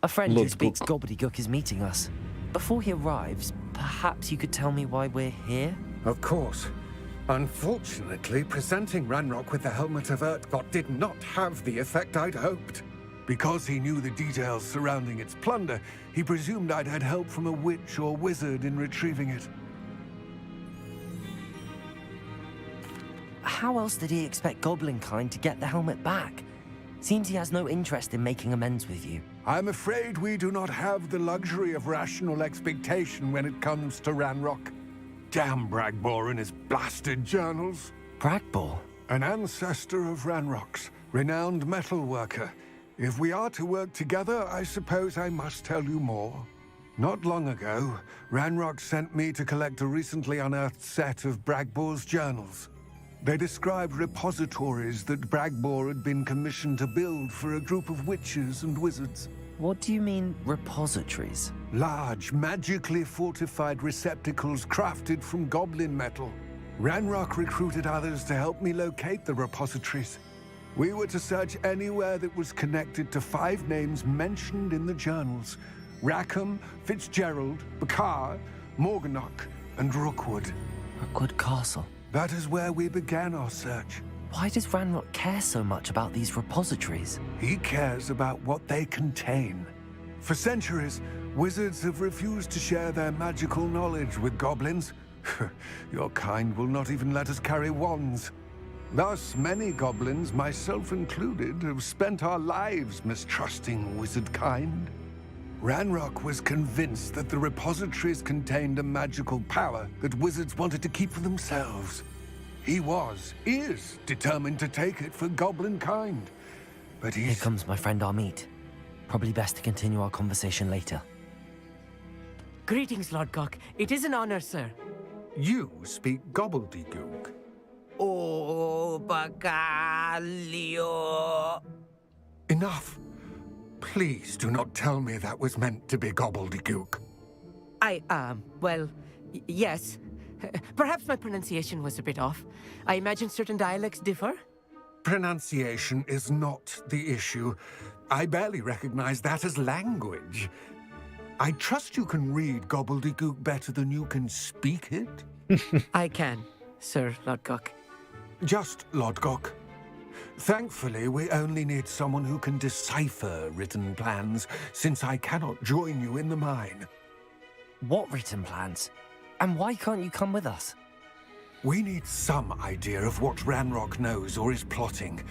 S9: A friend who
S1: Lord
S9: speaks
S1: Cook.
S9: gobbledygook is meeting us. Before he arrives, perhaps you could tell me why we're here?
S13: Of course. Unfortunately, presenting Ranrock with the helmet of Urtkot did not have the effect I'd hoped.
S8: Because he knew the details surrounding its plunder, he presumed I'd had help from a witch or wizard in retrieving it.
S9: How else did he expect Goblinkind to get the helmet back? Seems he has no interest in making amends with you.
S8: I'm afraid we do not have the luxury of rational expectation when it comes to Ranrock. Damn Bragbor and his blasted journals.
S9: Bragbor?
S8: An ancestor of Ranrock's, renowned metal worker. If we are to work together, I suppose I must tell you more. Not long ago, Ranrock sent me to collect a recently unearthed set of Bragbor's journals. They described repositories that Bragbor had been commissioned to build for a group of witches and wizards.
S9: What do you mean, repositories?
S8: Large, magically fortified receptacles crafted from goblin metal. Ranrock recruited others to help me locate the repositories. We were to search anywhere that was connected to 5 names mentioned in the journals.
S13: Rackham, Fitzgerald, Bakar, Morganach, and Rookwood.
S3: Rookwood Castle.
S13: That is where we began our search.
S3: Why does Ranrock care so much about these repositories?
S13: He cares about what they contain. For centuries, wizards have refused to share their magical knowledge with goblins. Your kind will not even let us carry wands. Thus, many goblins, myself included, have spent our lives mistrusting wizard kind. Ranrock was convinced that the repositories contained a magical power that wizards wanted to keep for themselves. He is determined to take it for goblin kind. But
S3: Here comes my friend Amit. Probably best to continue our conversation later.
S10: Greetings, Lord Cock. It is an honor, sir.
S13: You speak gobbledygook.
S7: Oh, Bacalio.
S13: Enough. Please do not tell me that was meant to be gobbledygook.
S10: Well, yes. Perhaps my pronunciation was a bit off. I imagine certain dialects differ.
S13: Pronunciation is not the issue. I barely recognize that as language. I trust you can read gobbledygook better than you can speak it.
S10: I can, Sir Lodgok.
S13: Just Lodgok. Thankfully, we only need someone who can decipher written plans, since I cannot join you in the mine.
S3: What written plans? And why can't you come with us?
S13: We need some idea of what Ranrock knows or is plotting.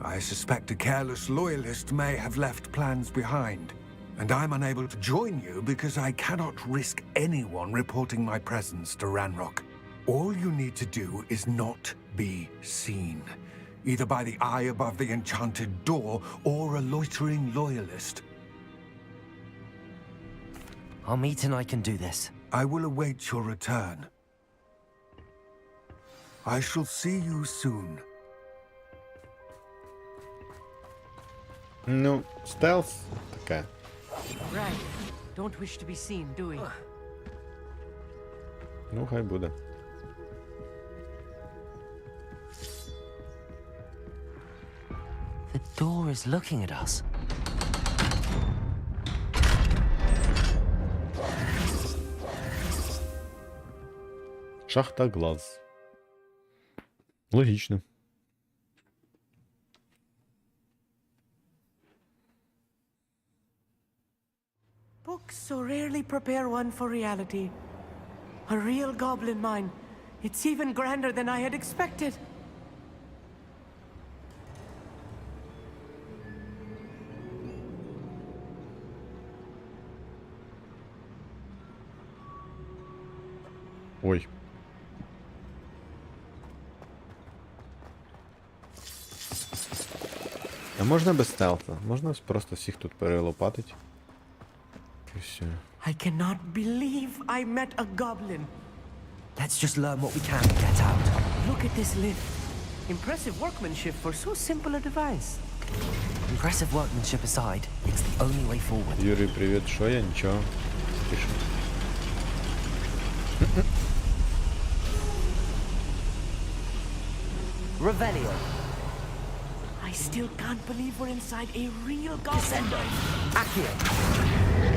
S13: I suspect a careless loyalist may have left plans behind. And I'm unable to join you because I cannot risk anyone reporting my presence to Ranrock. All you need to do is not be seen, either by the eye above the enchanted door or a loitering loyalist.
S3: Amit and I can do this.
S13: I will await your return. I shall see you soon.
S1: Ну, стелс таке.
S10: Right. Don't wish to be seen, do we?
S1: Ну, хай буде.
S3: The door is looking at us.
S1: Шахта глаз. Логічно.
S10: Books so rarely prepare one for reality. A real goblin mine. It's even grander than I had expected.
S1: Ой. А можна без стелта? Можна просто всіх тут перелопатить? І все.
S10: I cannot believe I met a goblin.
S3: Let's just learn what we can and get out.
S10: Look at this lift. Impressive workmanship for so simple a device.
S3: Impressive workmanship aside, it's the only way forward.
S1: Юрій, привіт. Що я? Нічого. Пишу.
S7: Revelio.
S10: I still can't believe we're inside a real goblin.
S7: Accio.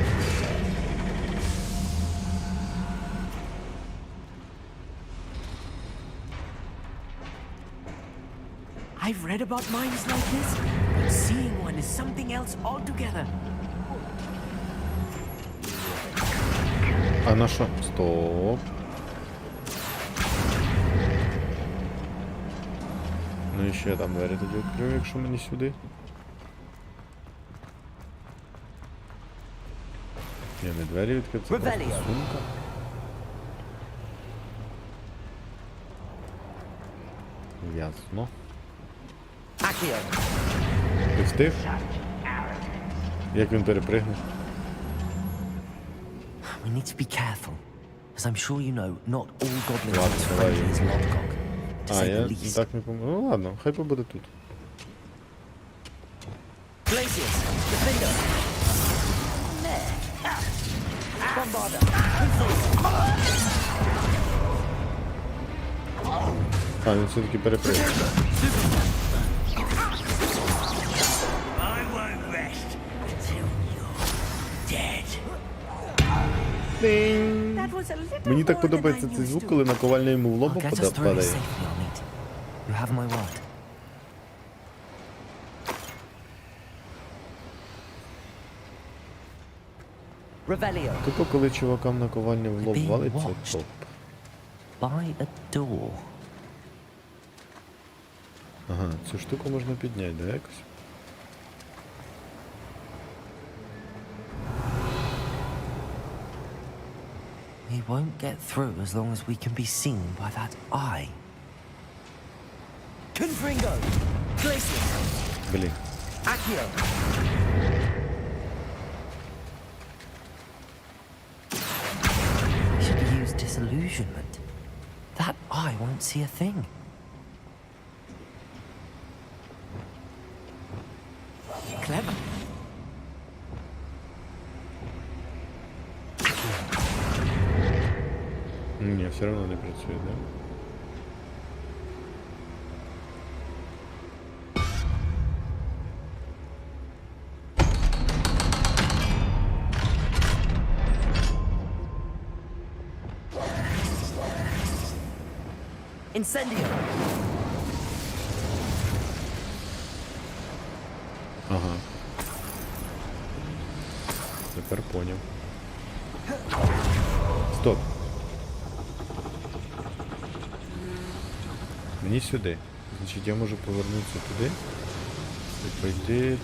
S10: I've read about mines like this, but seeing one is something else altogether.
S1: А на що? Стоп. Ну і ще я там двері тоді відкрию, якщо мені сюди. Ні, не двері відкрити, це просто сумка. Ясно. Ти встиг? Як він перепригне?
S3: We need to be careful. As I'm sure you know, not all goblins
S1: Ладно,
S3: are as
S1: давай.
S3: friendly as Lodgok. To
S1: А,
S3: say
S1: я
S3: the least.
S1: так не помню. Ну ладно, хай побуде тут.
S7: Glacius. Defender. Bombarder.
S1: А, він все-таки перепригне.
S7: I won't rest until you're dead.
S1: Тинь.
S2: That was a little
S1: Мені так
S2: more than
S1: подобається
S2: I'm
S1: цей
S2: used
S1: звук,
S2: to.
S1: коли наковальня йому в лоба
S3: I'll get us through
S1: падає.
S3: safely, Amit. You have my word. Revelio.
S1: Типу, коли чувакам наковальня в лоб
S3: Being
S1: валиться,
S3: watched.
S1: топ.
S3: By a door.
S1: Ага, цю штуку можна підняти, да, якось?
S3: We won't get through as long as we can be seen by that eye. Confringo! Glacius!
S1: Блін.
S3: Accio! Should use disillusionment. That eye won't see a thing. Clever.
S1: Ні, все одно не працює, да?
S3: Incendio!
S1: Ага. Тепер поняв. Стоп. Мені сюди. Значить, я можу повернутися туди і пойти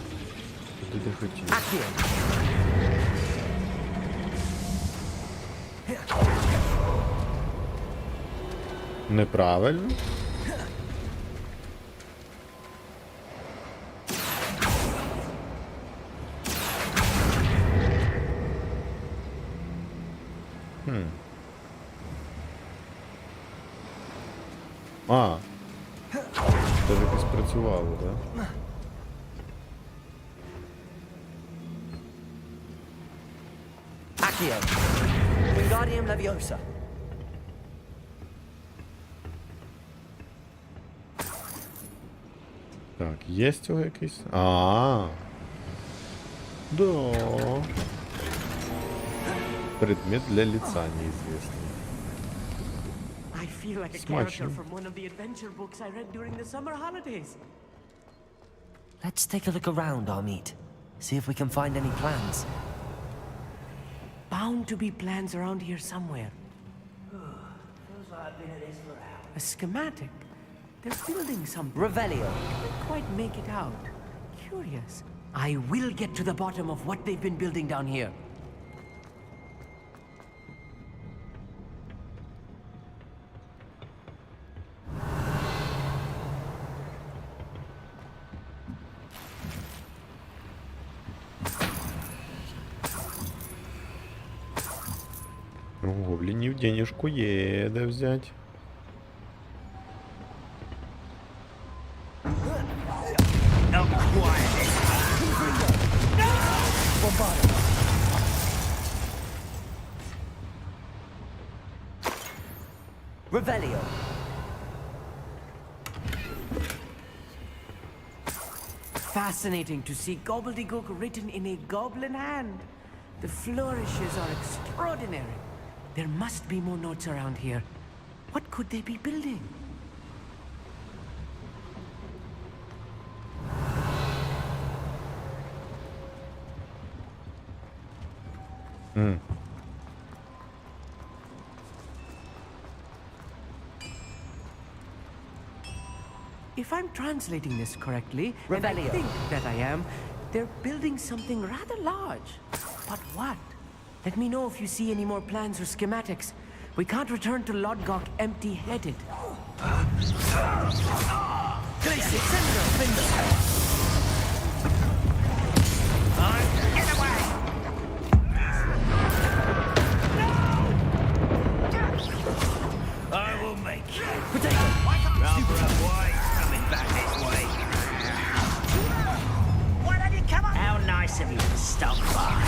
S1: туди, де хотів. Неправильно. А. Це ж якось працювало, так?
S3: Accio! Wingardium Leviosa!
S1: Так, є з цього якийсь? А. Да. Предмет для лица неизвестный.
S10: I feel like a
S1: Смачно.
S10: character from one of the adventure books I read during the summer holidays.
S3: Let's take a look around, Amit. See if we can find any plans.
S10: Bound to be plans around here somewhere.
S7: Feels like I've been at this for hours.
S10: A schematic. They're building something.
S3: Revelio.
S10: Can't quite make it out. Curious. I will get to the bottom of what they've been building down here.
S1: У гоблінів денежку є, де взять.
S7: Not quite.
S3: Revelio.
S10: Fascinating to see gobbledygook written in a goblin hand. The flourishes are extraordinary. There must be more notes around here. What could they be building? If I'm translating this correctly, and I
S3: Revelio.
S10: think that I am, they're building something rather large. But what? Let me know if you see any more plans or schematics. We can't return to Lodgok empty-headed.
S7: Get away! I will make you. Rubber and white coming back this way. Why don't you come on? How nice of you to stop by.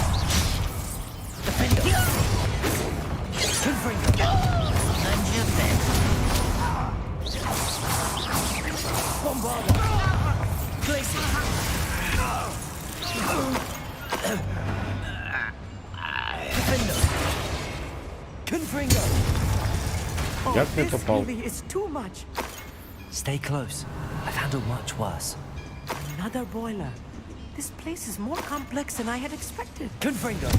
S7: And you then.
S2: Oh,
S1: Як не
S2: this
S1: попав?
S2: really is too much.
S3: Stay close. I've handled much worse.
S10: Another boiler. This place is more complex than I had expected.
S3: Confringo!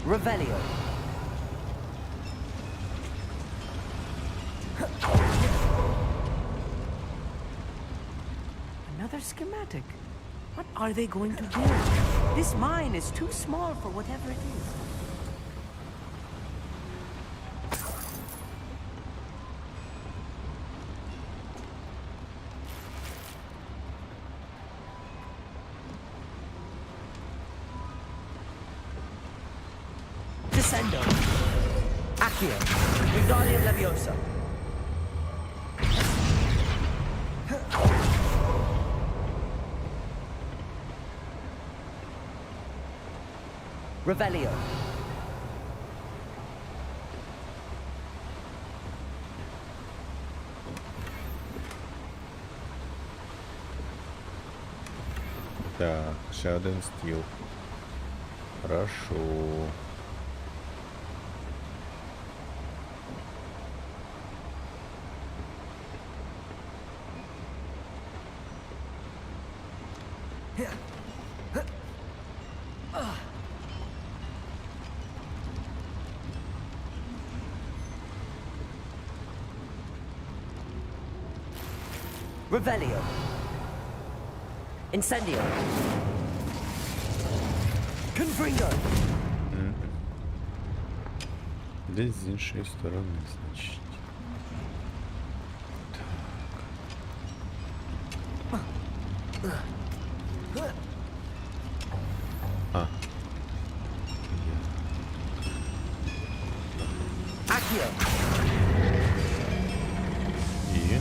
S3: Revelio.
S10: Another schematic. What are they going to do? This mine is too small for whatever it is.
S3: Descendo. Accio. Wingardium Leviosa. Revelio.
S1: Так, ще один стіл. Хорошо.
S3: Revelio. Incendio. Confringo.
S1: Десь з іншої сторони, значить. Так. А.
S3: Accio.
S1: І.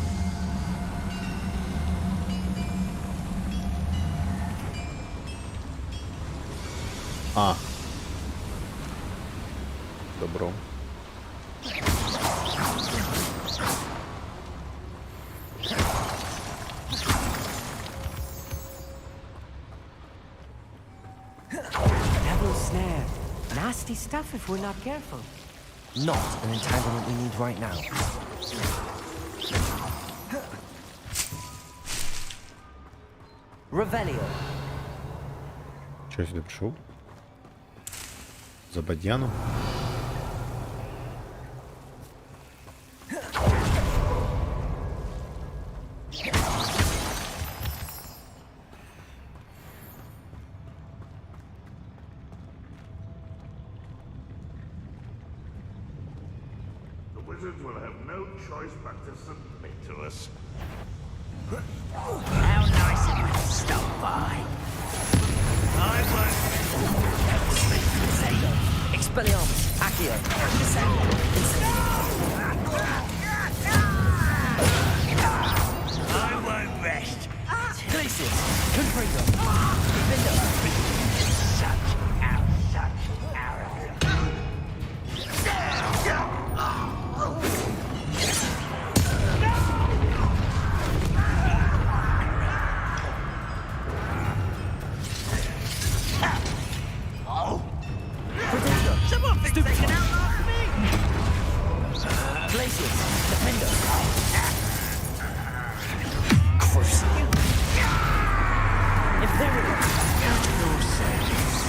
S1: А. Добро.
S10: Devil's snare. Nasty stuff if we're not careful.
S3: Not an entanglement we need right now. Revelio.
S1: Що я сюди прийшов? За бадьяном?
S12: The wizards will have no choice but to submit to us.
S7: How nice of you to stop by. I won't.
S3: Expelliarmus. Accio.
S7: I won't rest.
S3: Glacius. Confringo. Vindo.
S7: Such someone thinks they can outlast me!
S3: Glacius. Defendo. Crucible. Inferior.
S7: At your service.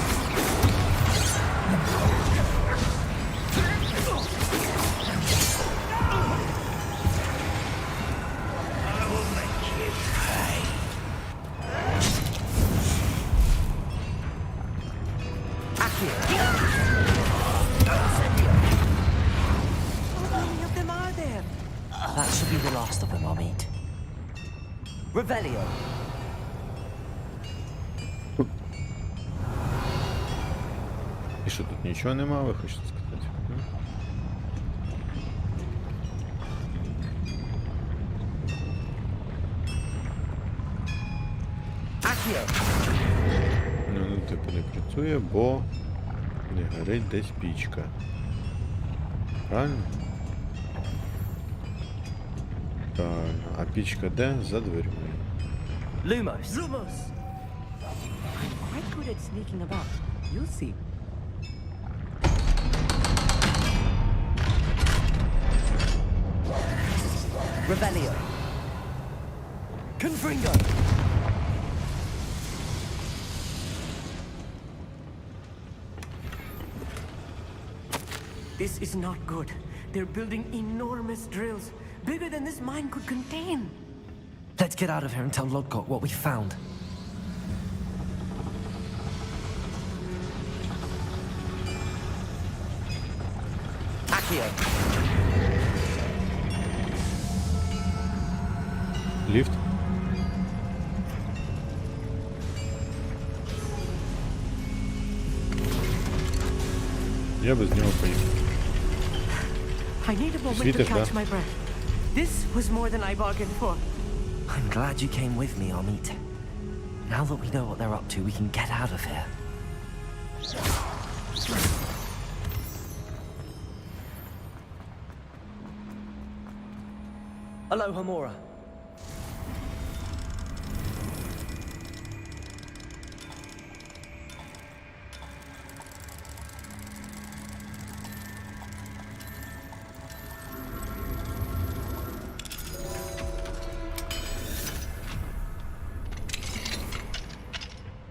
S7: I will make you pay.
S3: Accio.
S10: How many of them are there?
S3: That should be the last of them I'll meet. Revelio.
S1: І що, тут нічого нема, ви хочете сказати?
S3: Accio.
S1: Ну, типу не працює, бо не горить десь пічка. Правильно? Правильно. А пічка де? За дверьми.
S3: Lumos.
S10: I'm quite good at sneaking about. You'll see. Revelio. Confringo. This is not good. They're building enormous drills, bigger than this mine could contain.
S3: Let's get out of here and tell Lodgok what we found. Accio.
S1: Лифт. Я бы с него поехал.
S10: I need a moment to
S1: Видишь,
S10: catch
S1: да?
S10: my breath. This was more than I bargained for.
S3: I'm glad you came with me, Amit. Now that we know what they're up to, we can get out of here. Hello, Hamura.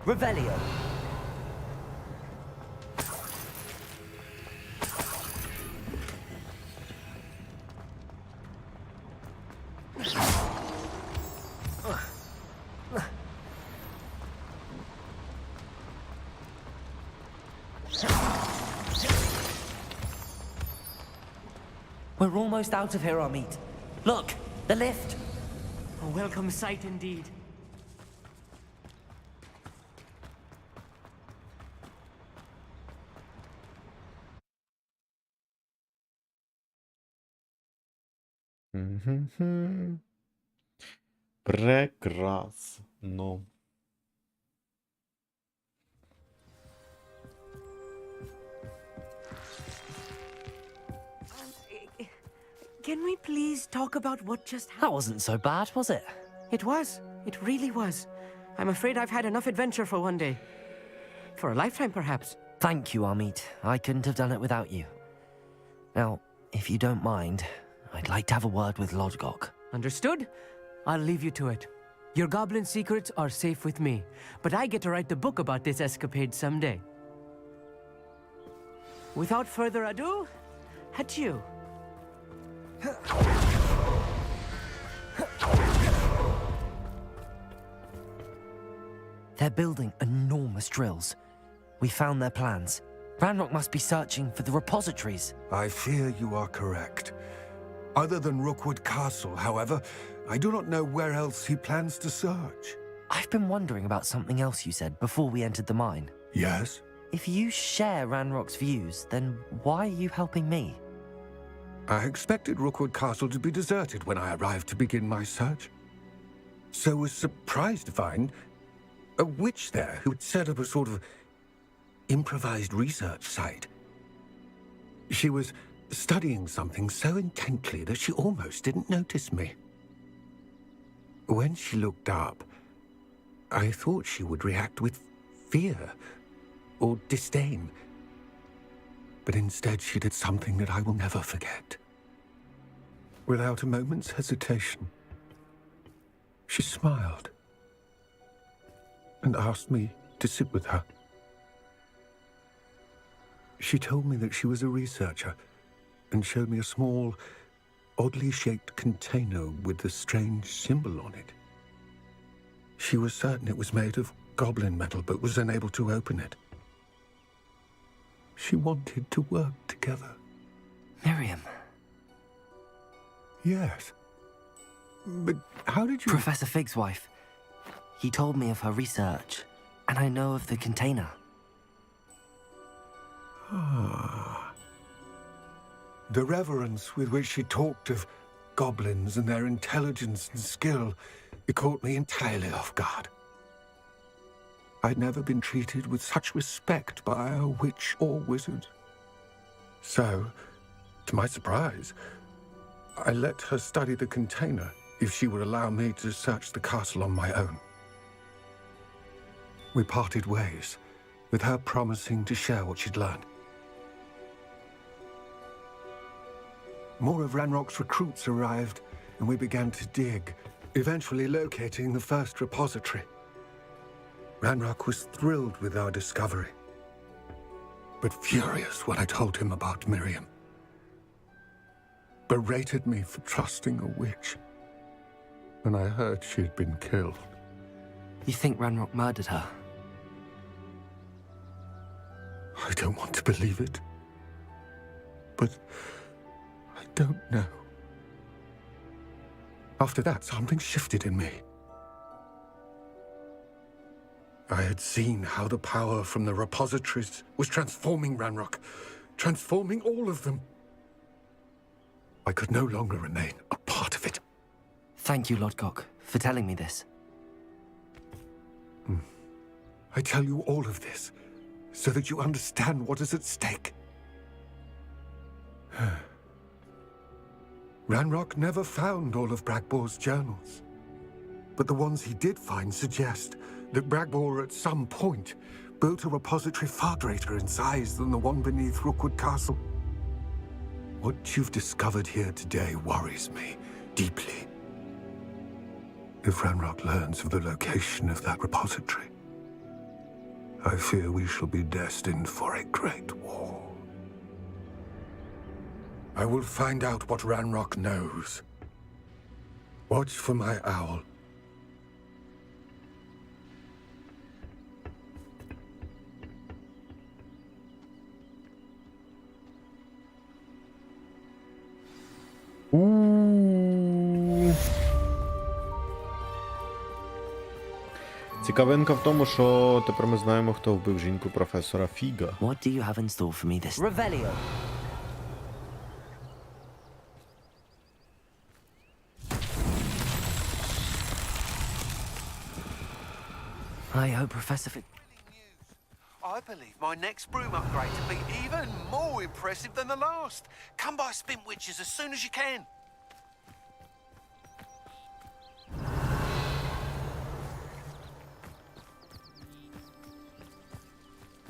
S3: Revelio. We're almost out of here, Amit. Look, the lift.
S10: A welcome sight indeed.
S1: Прекрасно.
S10: Can we please talk about what just happened?
S3: That wasn't so bad, was it?
S10: It was. It really was. I'm afraid I've had enough adventure for one day. For a lifetime, perhaps.
S3: Thank you, Amit. I couldn't have done it without you. Now, if you don't mind, I'd like to have a word with Lodgok.
S10: Understood? I'll leave you to it. Your goblin secrets are safe with me, but I get to write the book about this escapade someday. Without further ado, adieu.
S3: They're building enormous drills. We found their plans. Ranrock must be searching for the repositories.
S13: I fear you are correct. Other than Rookwood Castle, however, I do not know where else he plans to search.
S3: I've been wondering about something else you said before we entered the mine.
S13: Yes?
S3: If you share Ranrock's views, then why are you helping me?
S13: I expected Rookwood Castle to be deserted when I arrived to begin my search. So was surprised to find a witch there who had set up a sort of improvised research site. She was studying something so intently that she almost didn't notice me. When she looked up, I thought she would react with fear or disdain. But instead she did something that I will never forget. Without a moment's hesitation, she smiled and asked me to sit with her. She told me that she was a researcher and showed me a small, oddly shaped container with a strange symbol on it. She was certain it was made of goblin metal, but was unable to open it. She wanted to work together.
S3: Miriam.
S13: Yes. But how did you...
S3: Professor Fig's wife. He told me of her research, and I know of the container.
S13: Ah. The reverence with which she talked of goblins and their intelligence and skill, it caught me entirely off guard. I'd never been treated with such respect by a witch or wizard. So, to my surprise, I let her study the container if she would allow me to search the castle on my own. We parted ways, with her promising to share what she'd learned. More of Ranrock's recruits arrived, and we began to dig, eventually locating the first repository. Ranrock was thrilled with our discovery, but furious when I told him about Miriam. Berated me for trusting a witch when I heard she'd been killed.
S3: You think Ranrock murdered her?
S13: I don't want to believe it, but I don't know. After that, something shifted in me. I had seen how the power from the repositories was transforming Ranrock, transforming all of them. I could no longer remain a part of it.
S3: Thank you, Lodgok, for telling me this.
S13: I tell you all of this so that you understand what is at stake. Ranrock never found all of Bragbor's journals, but the ones he did find suggest that Bragbor at some point built a repository far greater in size than the one beneath Rookwood Castle. What you've discovered here today worries me deeply. If Ranrock learns of the location of that repository, I fear we shall be destined for a great war. I will find out what Ranrock knows. Watch for my owl.
S1: Цікавинка в тому, що тепер ми знаємо, хто вбив жінку професора Фіга.
S3: What do you have in store for me this...
S10: Revelio.
S3: I hope Professor Fig...
S14: I believe my next broom upgrade to be even more impressive than the last. Come by Spintwitches as soon as you can.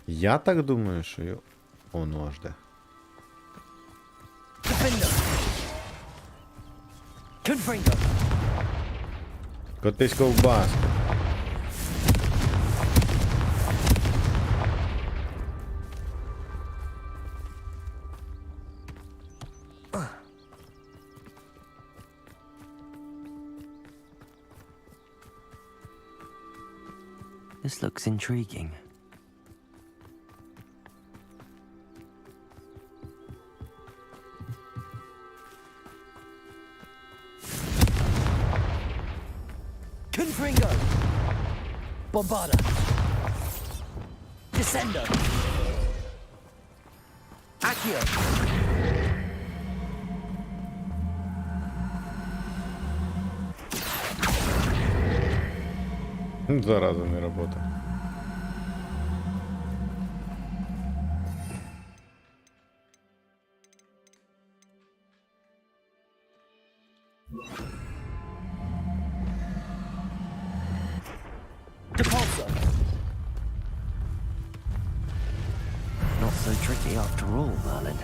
S1: Я так думаю, що його... О, ну аж де. Котись ковбаску.
S3: This looks intriguing.
S10: Confringo. Bombarda. Descendo. Accio.
S1: Зараза, не работает.
S3: Not so tricky after all, Merlin.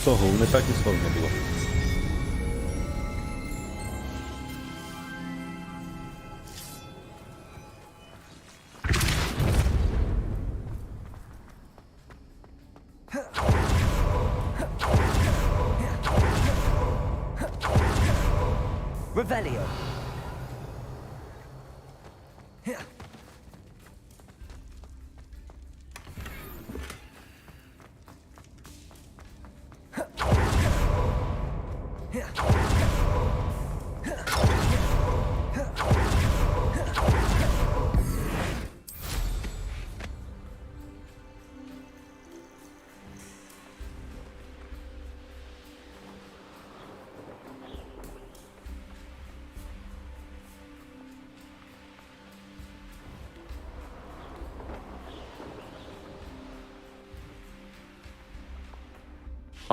S1: Цього не так і сложно було.
S10: Revelio.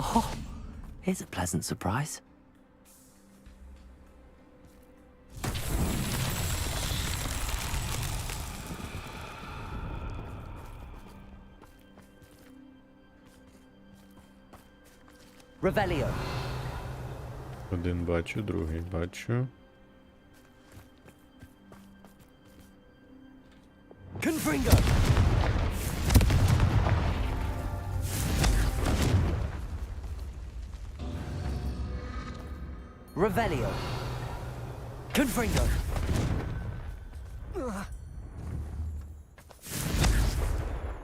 S3: Oh, here's a pleasant surprise.
S10: Revelio.
S1: Один бачу, другий бачу.
S10: Confringo. Revelio. Confringo.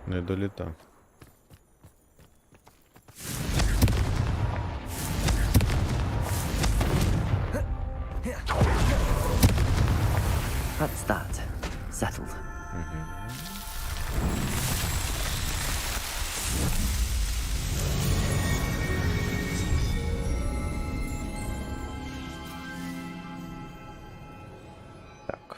S1: Не доліта.
S3: That's that. Settled.
S1: Так.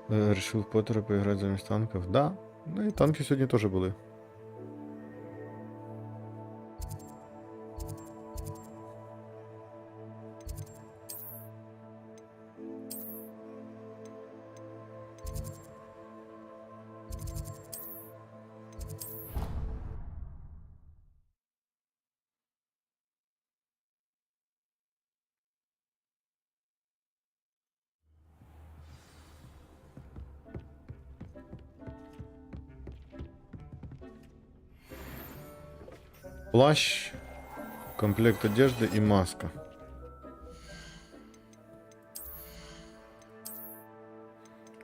S1: Решил в Поттера поиграть замість танков? Да. Ну и танки сегодня тоже были. Плащ, комплект одежды и маска.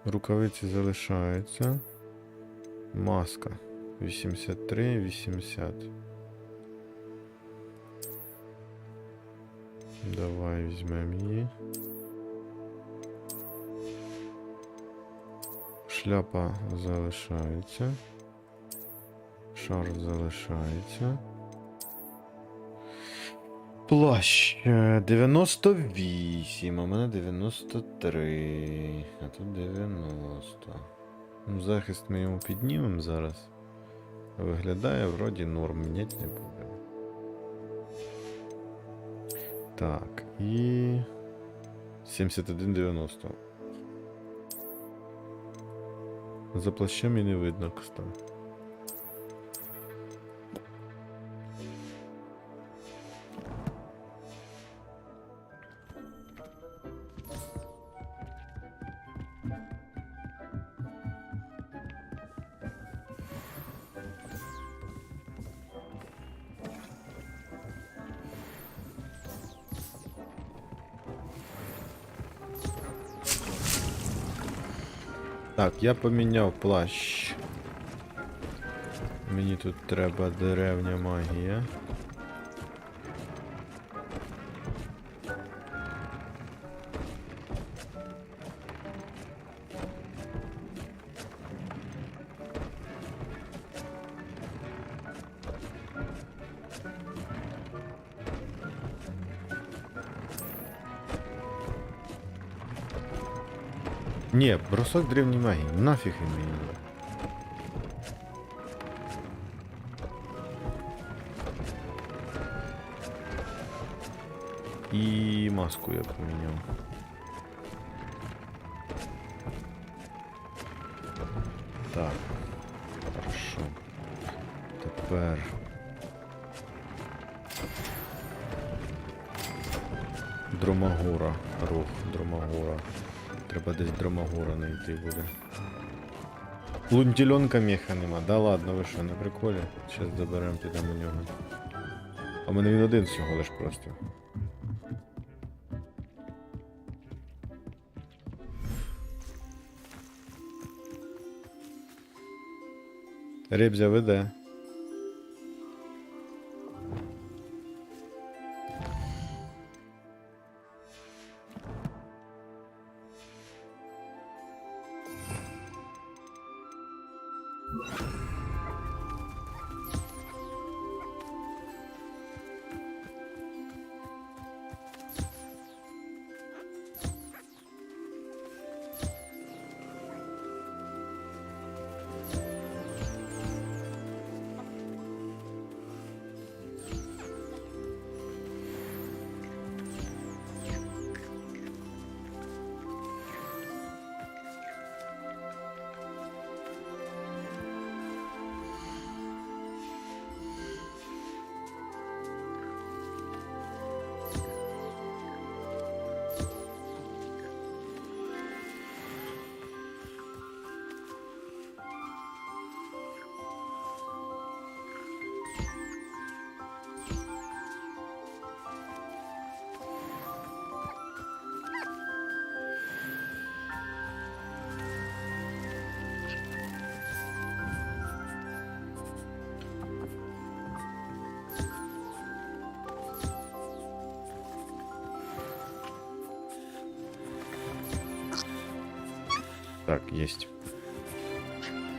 S1: Рукавиці залишаються. Маска 83, 80. Давай візьмемо її. Шляпа залишається. Шарф залишається. Плащ 98, а в мене 93, а тут 90. Ну, захист ми йому піднімемо зараз. Виглядає вроді норм, міняти не будемо. Так, і 71,90. За плащем і не видно, кстати. Так, я поміняв плащ. Мені тут треба древня магія. Не, бросок древней магии. Нафиг им не надо. И маску я поменял. Так, хорошо. Тепер. Дромагора. Рух Дромагора. Треба десь Дромагора знайти буде. Лунтільонка меха нема. Да ладно, ви що, на приколі? Зараз заберемо, підемо у нього. А в мене він один всього лиш просто. Ребзя веде. Так, єсть.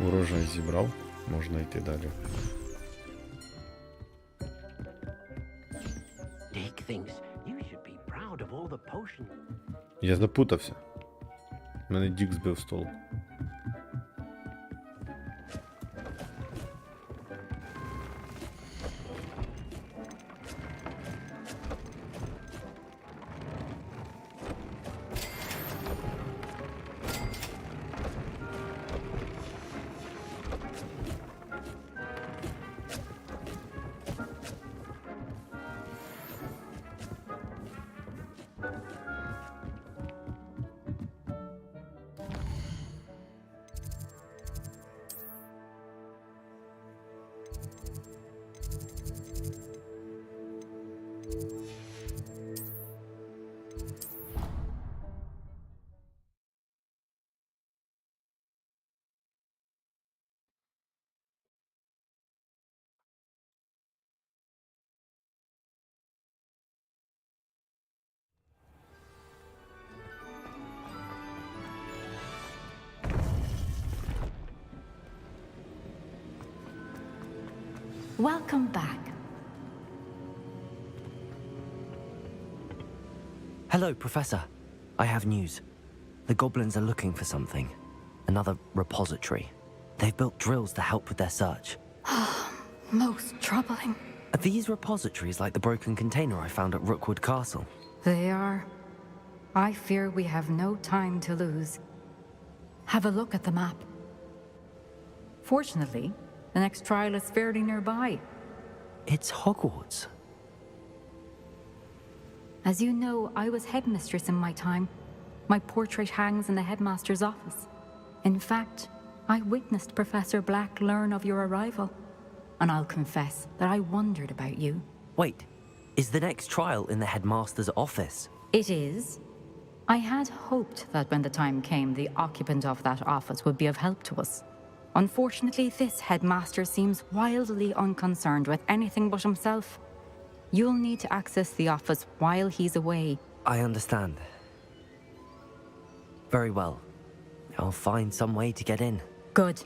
S1: Урожай зібрав. Можна йти далі.
S8: Dick thinks you should be proud of all the potions.
S1: Я запутався. Мене Дік збив з толку.
S11: Welcome back.
S3: Hello, Professor. I have news. The goblins are looking for something. Another repository. They've built drills to help with their search.
S11: Most troubling.
S3: Are these repositories like the broken container I found at Rookwood Castle?
S11: They are. I fear we have no time to lose. Have a look at the map. Fortunately, the next trial is fairly nearby.
S3: It's Hogwarts.
S11: As you know, I was headmistress in my time. My portrait hangs in the headmaster's office. In fact, I witnessed Professor Black learn of your arrival. And I'll confess that I wondered about you.
S3: Wait, is the next trial in the headmaster's office?
S11: It is. I had hoped that when the time came, the occupant of that office would be of help to us. Unfortunately, this headmaster seems wildly unconcerned with anything but himself. You'll need to access the office while he's away.
S3: I understand. Very well. I'll find some way to get in.
S11: Good.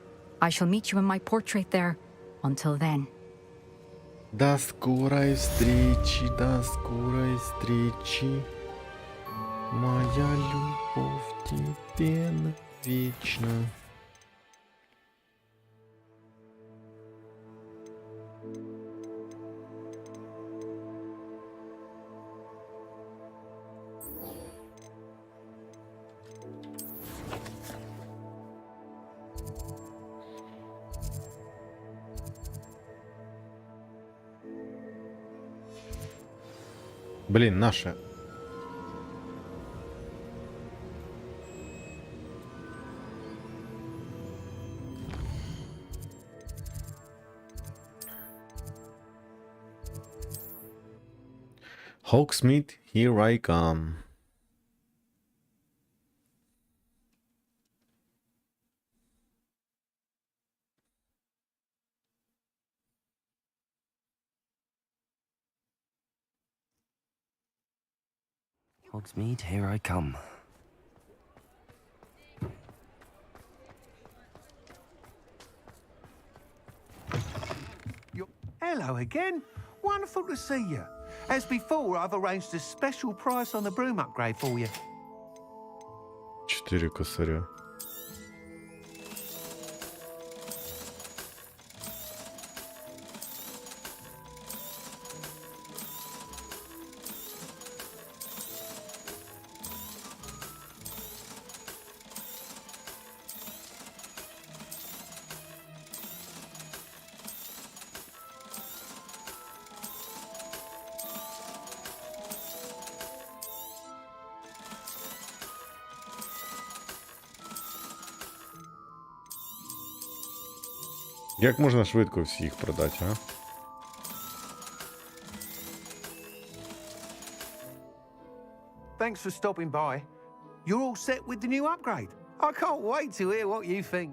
S11: I shall meet you in my portrait there. Until then.
S1: До скорой встречи, до скорой встречи. Моя любовь тебе навечно. Блин, наше. Hogsmeade, here I come.
S3: Hogsmeade, here I come.
S14: Hello again. Wonderful to see you. As before, I've arranged a special price on the broom upgrade for you.
S1: 4 косаря. Як можна швидко всіх продати, а?
S14: Thanks for stopping by. You're all set with the new upgrade. I can't wait to hear what you think.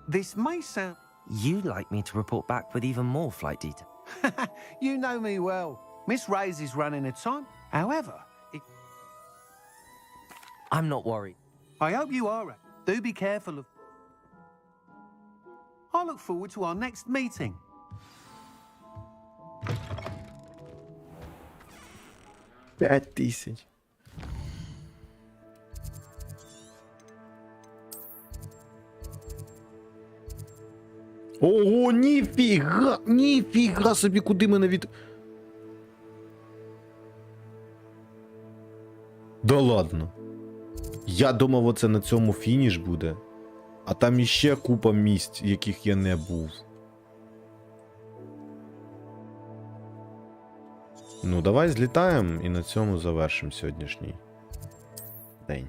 S14: This may sound...
S3: You'd like me to report back with even more flight data.
S14: You know me well. Miss Ray's is running a time. However,
S3: I'm not worried.
S14: I hope you are. Do be careful of... I look forward to our next meeting.
S1: П'ять тисяч. Ого, ніфіга собі, куди мене від... Да ладно. Я думав, оце на цьому фініш буде. А там іще купа місць, яких я не був. Ну, давай злітаємо і на цьому завершимо сьогоднішній день.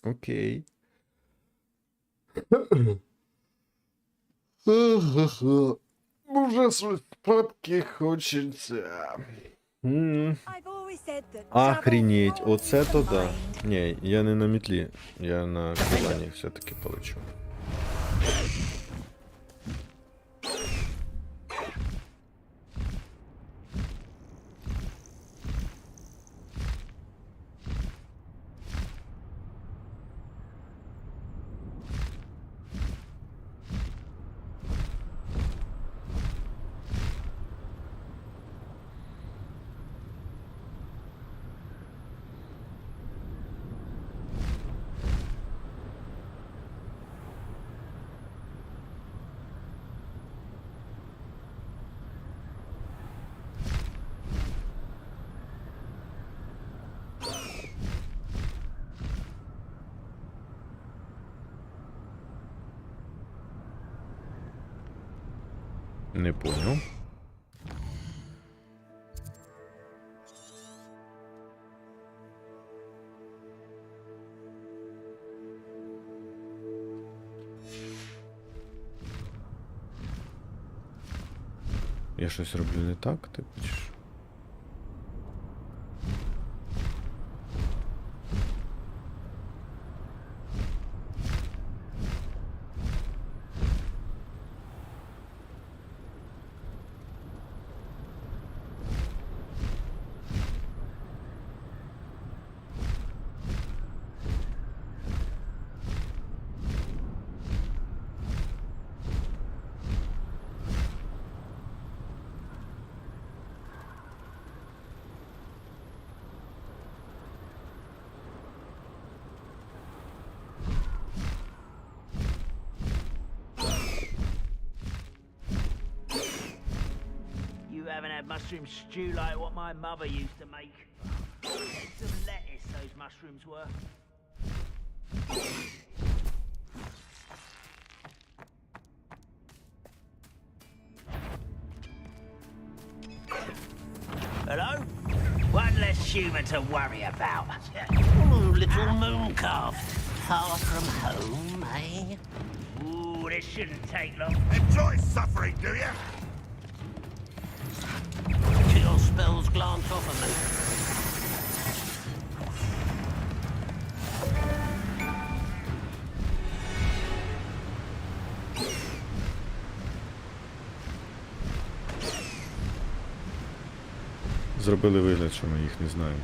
S1: Окей. Уже спадки хочеться. Охренеть, оце то да. Ні, я не на метлі, я на крилані все-таки получу. Не понял. Я щось роблю не так, ти хочеш?
S7: You haven't had mushroom stew like what my mother used to make. Heads of lettuce, those mushrooms were. Hello? One less human to worry about. Ooh, little moon calf. Far from home, eh? Ooh, this shouldn't take long.
S12: Enjoy suffering, do you?
S7: Kill spells glance off of me.
S1: Зробили вигляд, що ми їх не знаємо.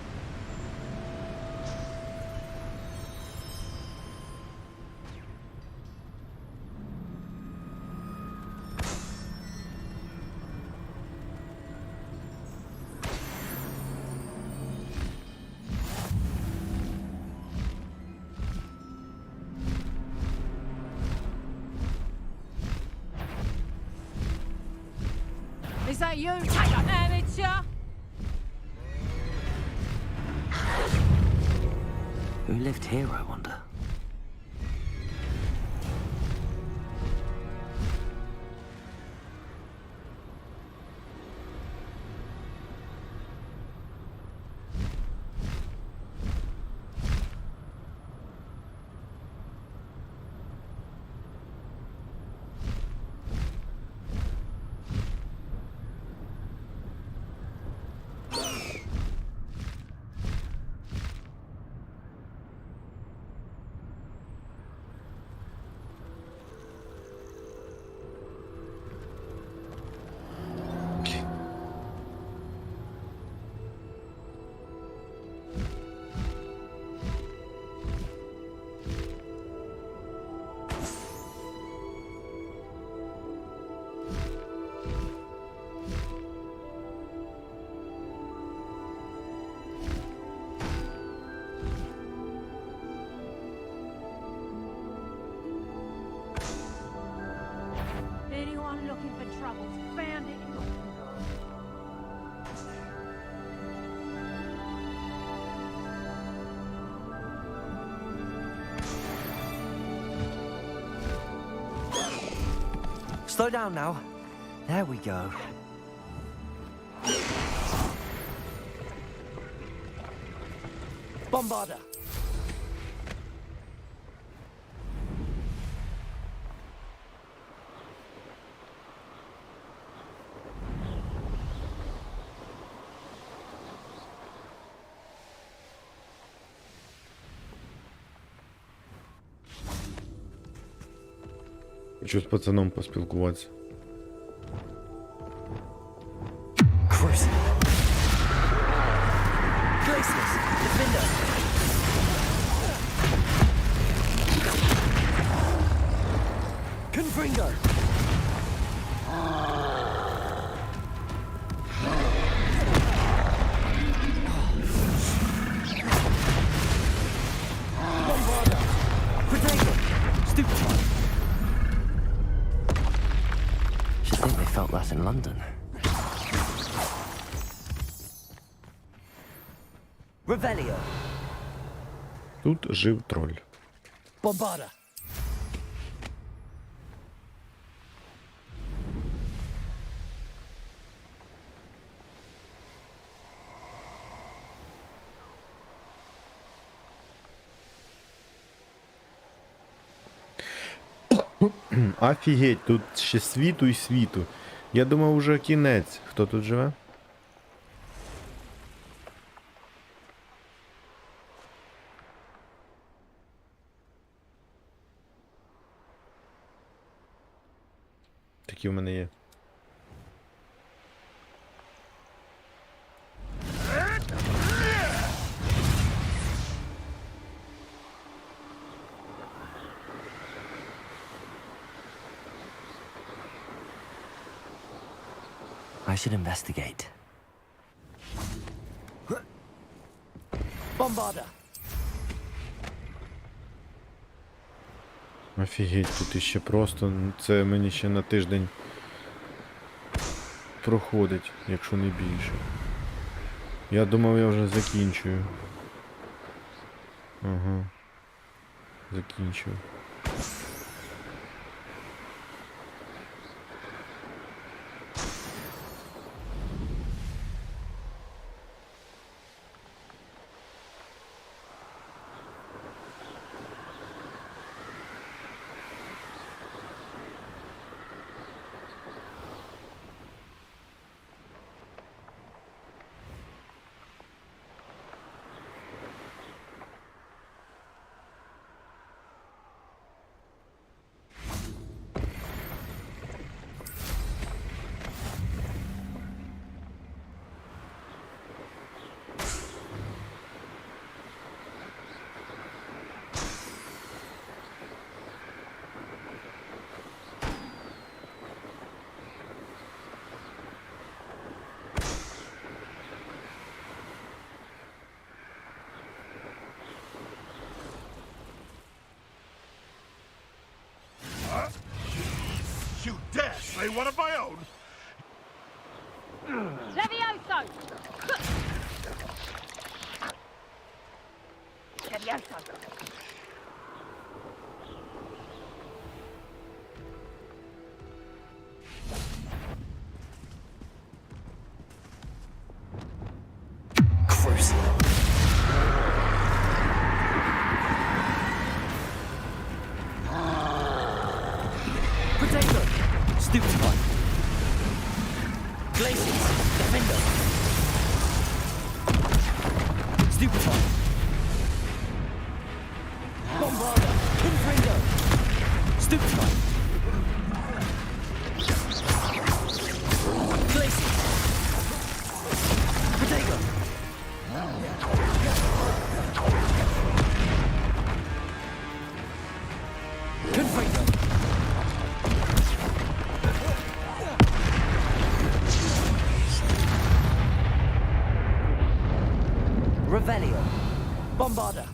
S2: Is that you, amateur?
S3: Who lived here, I wonder?
S9: Slow down now. There we go. Bombarder.
S1: Хочу з пацаном поспілкуватися.
S9: Cruising. Glaciers. Defender. Confringo. Bombarder. Protego. Stupefy.
S3: Should think they felt that in London.
S9: Revelio.
S1: Тут жив троль.
S9: Bombarder.
S1: Офігеть, тут ще світу і світу. Я думав, уже кінець. Хто тут живе? Такі в мене є.
S3: I should investigate.
S9: Bombarder.
S1: Офігеть, тут іще просто. Це мені ще на тиждень проходить, якщо не більше. Я думав, я вже закінчую. Ага. Закінчую.
S12: You dare say one of my own?
S15: Levioso! Levioso!
S9: Cruising. Potato. Stupefy. Glaciers. Defender. Stupefy. Bombarder. Confringo. Stupefy. Glaciers. Potato. Confringo. Revelio. Bombarder.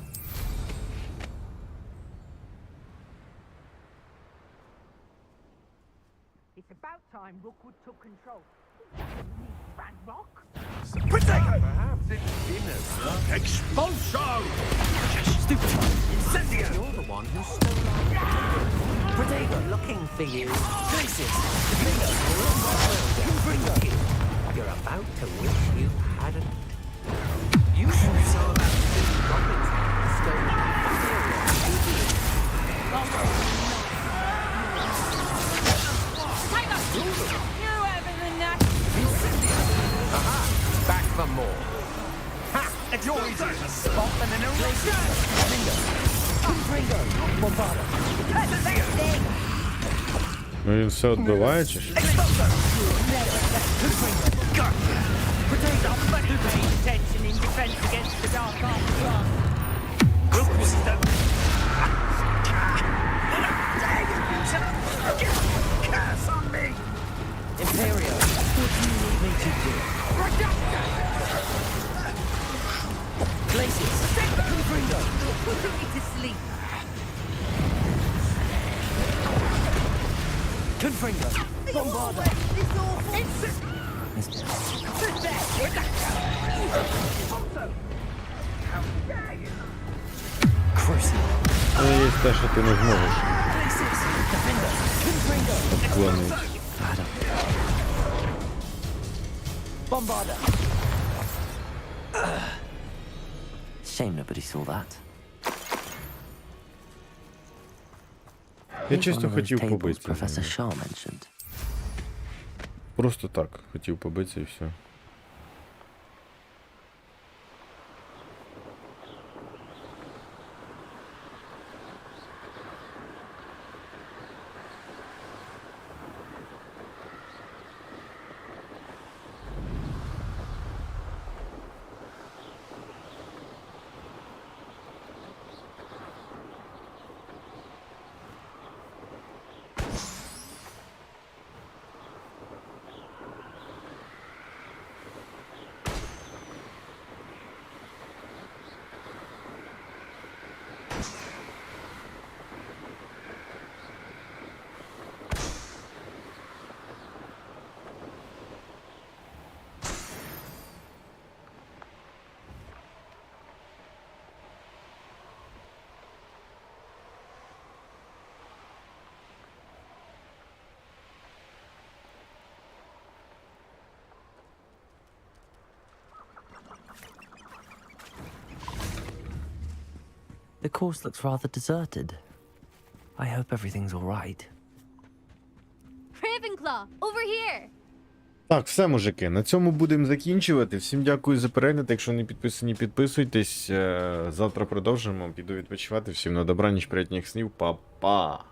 S15: It's about time Rookwood took control. Rock?
S12: Potato! Perhaps it's dinner, sir. Expulso!
S9: Stupefy.
S12: Incendio!
S7: You're the one who stole our Protego looking for you. Places. Protego, you're about to wish you hadn't. You should be all about goblins stolen
S15: You having a
S7: Aha! Back for more. Ha! It's your easy to spot and an eraser. Protego, Bombada.
S1: Ну він все відбиває чи що?
S15: attention in defense against the dark arts.
S7: Curse on me! Imperial, what do you need me to do? Places. Confringo.
S15: Putting me to sleep.
S7: Confringo. Bombarda.
S15: It's awful.
S1: Ну, є те, що ти не зможеш обклонити.
S7: Bombarda.
S3: Shame nobody saw that.
S1: Я
S3: Here's
S1: чисто
S3: one of those
S1: хотів
S3: tables
S1: побитися.
S3: Professor Shaw mentioned.
S1: Просто так, хотів побитися і все.
S3: The course looks rather deserted. I hope everything's all right.
S16: Ravenclaw, over here!
S1: Так, все, мужики, на цьому будемо закінчувати. Всім дякую за перегляд. Якщо не підписані, підписуйтесь. Завтра продовжимо. Піду відпочивати. Всім на добраніч, приємних снів. Па-па!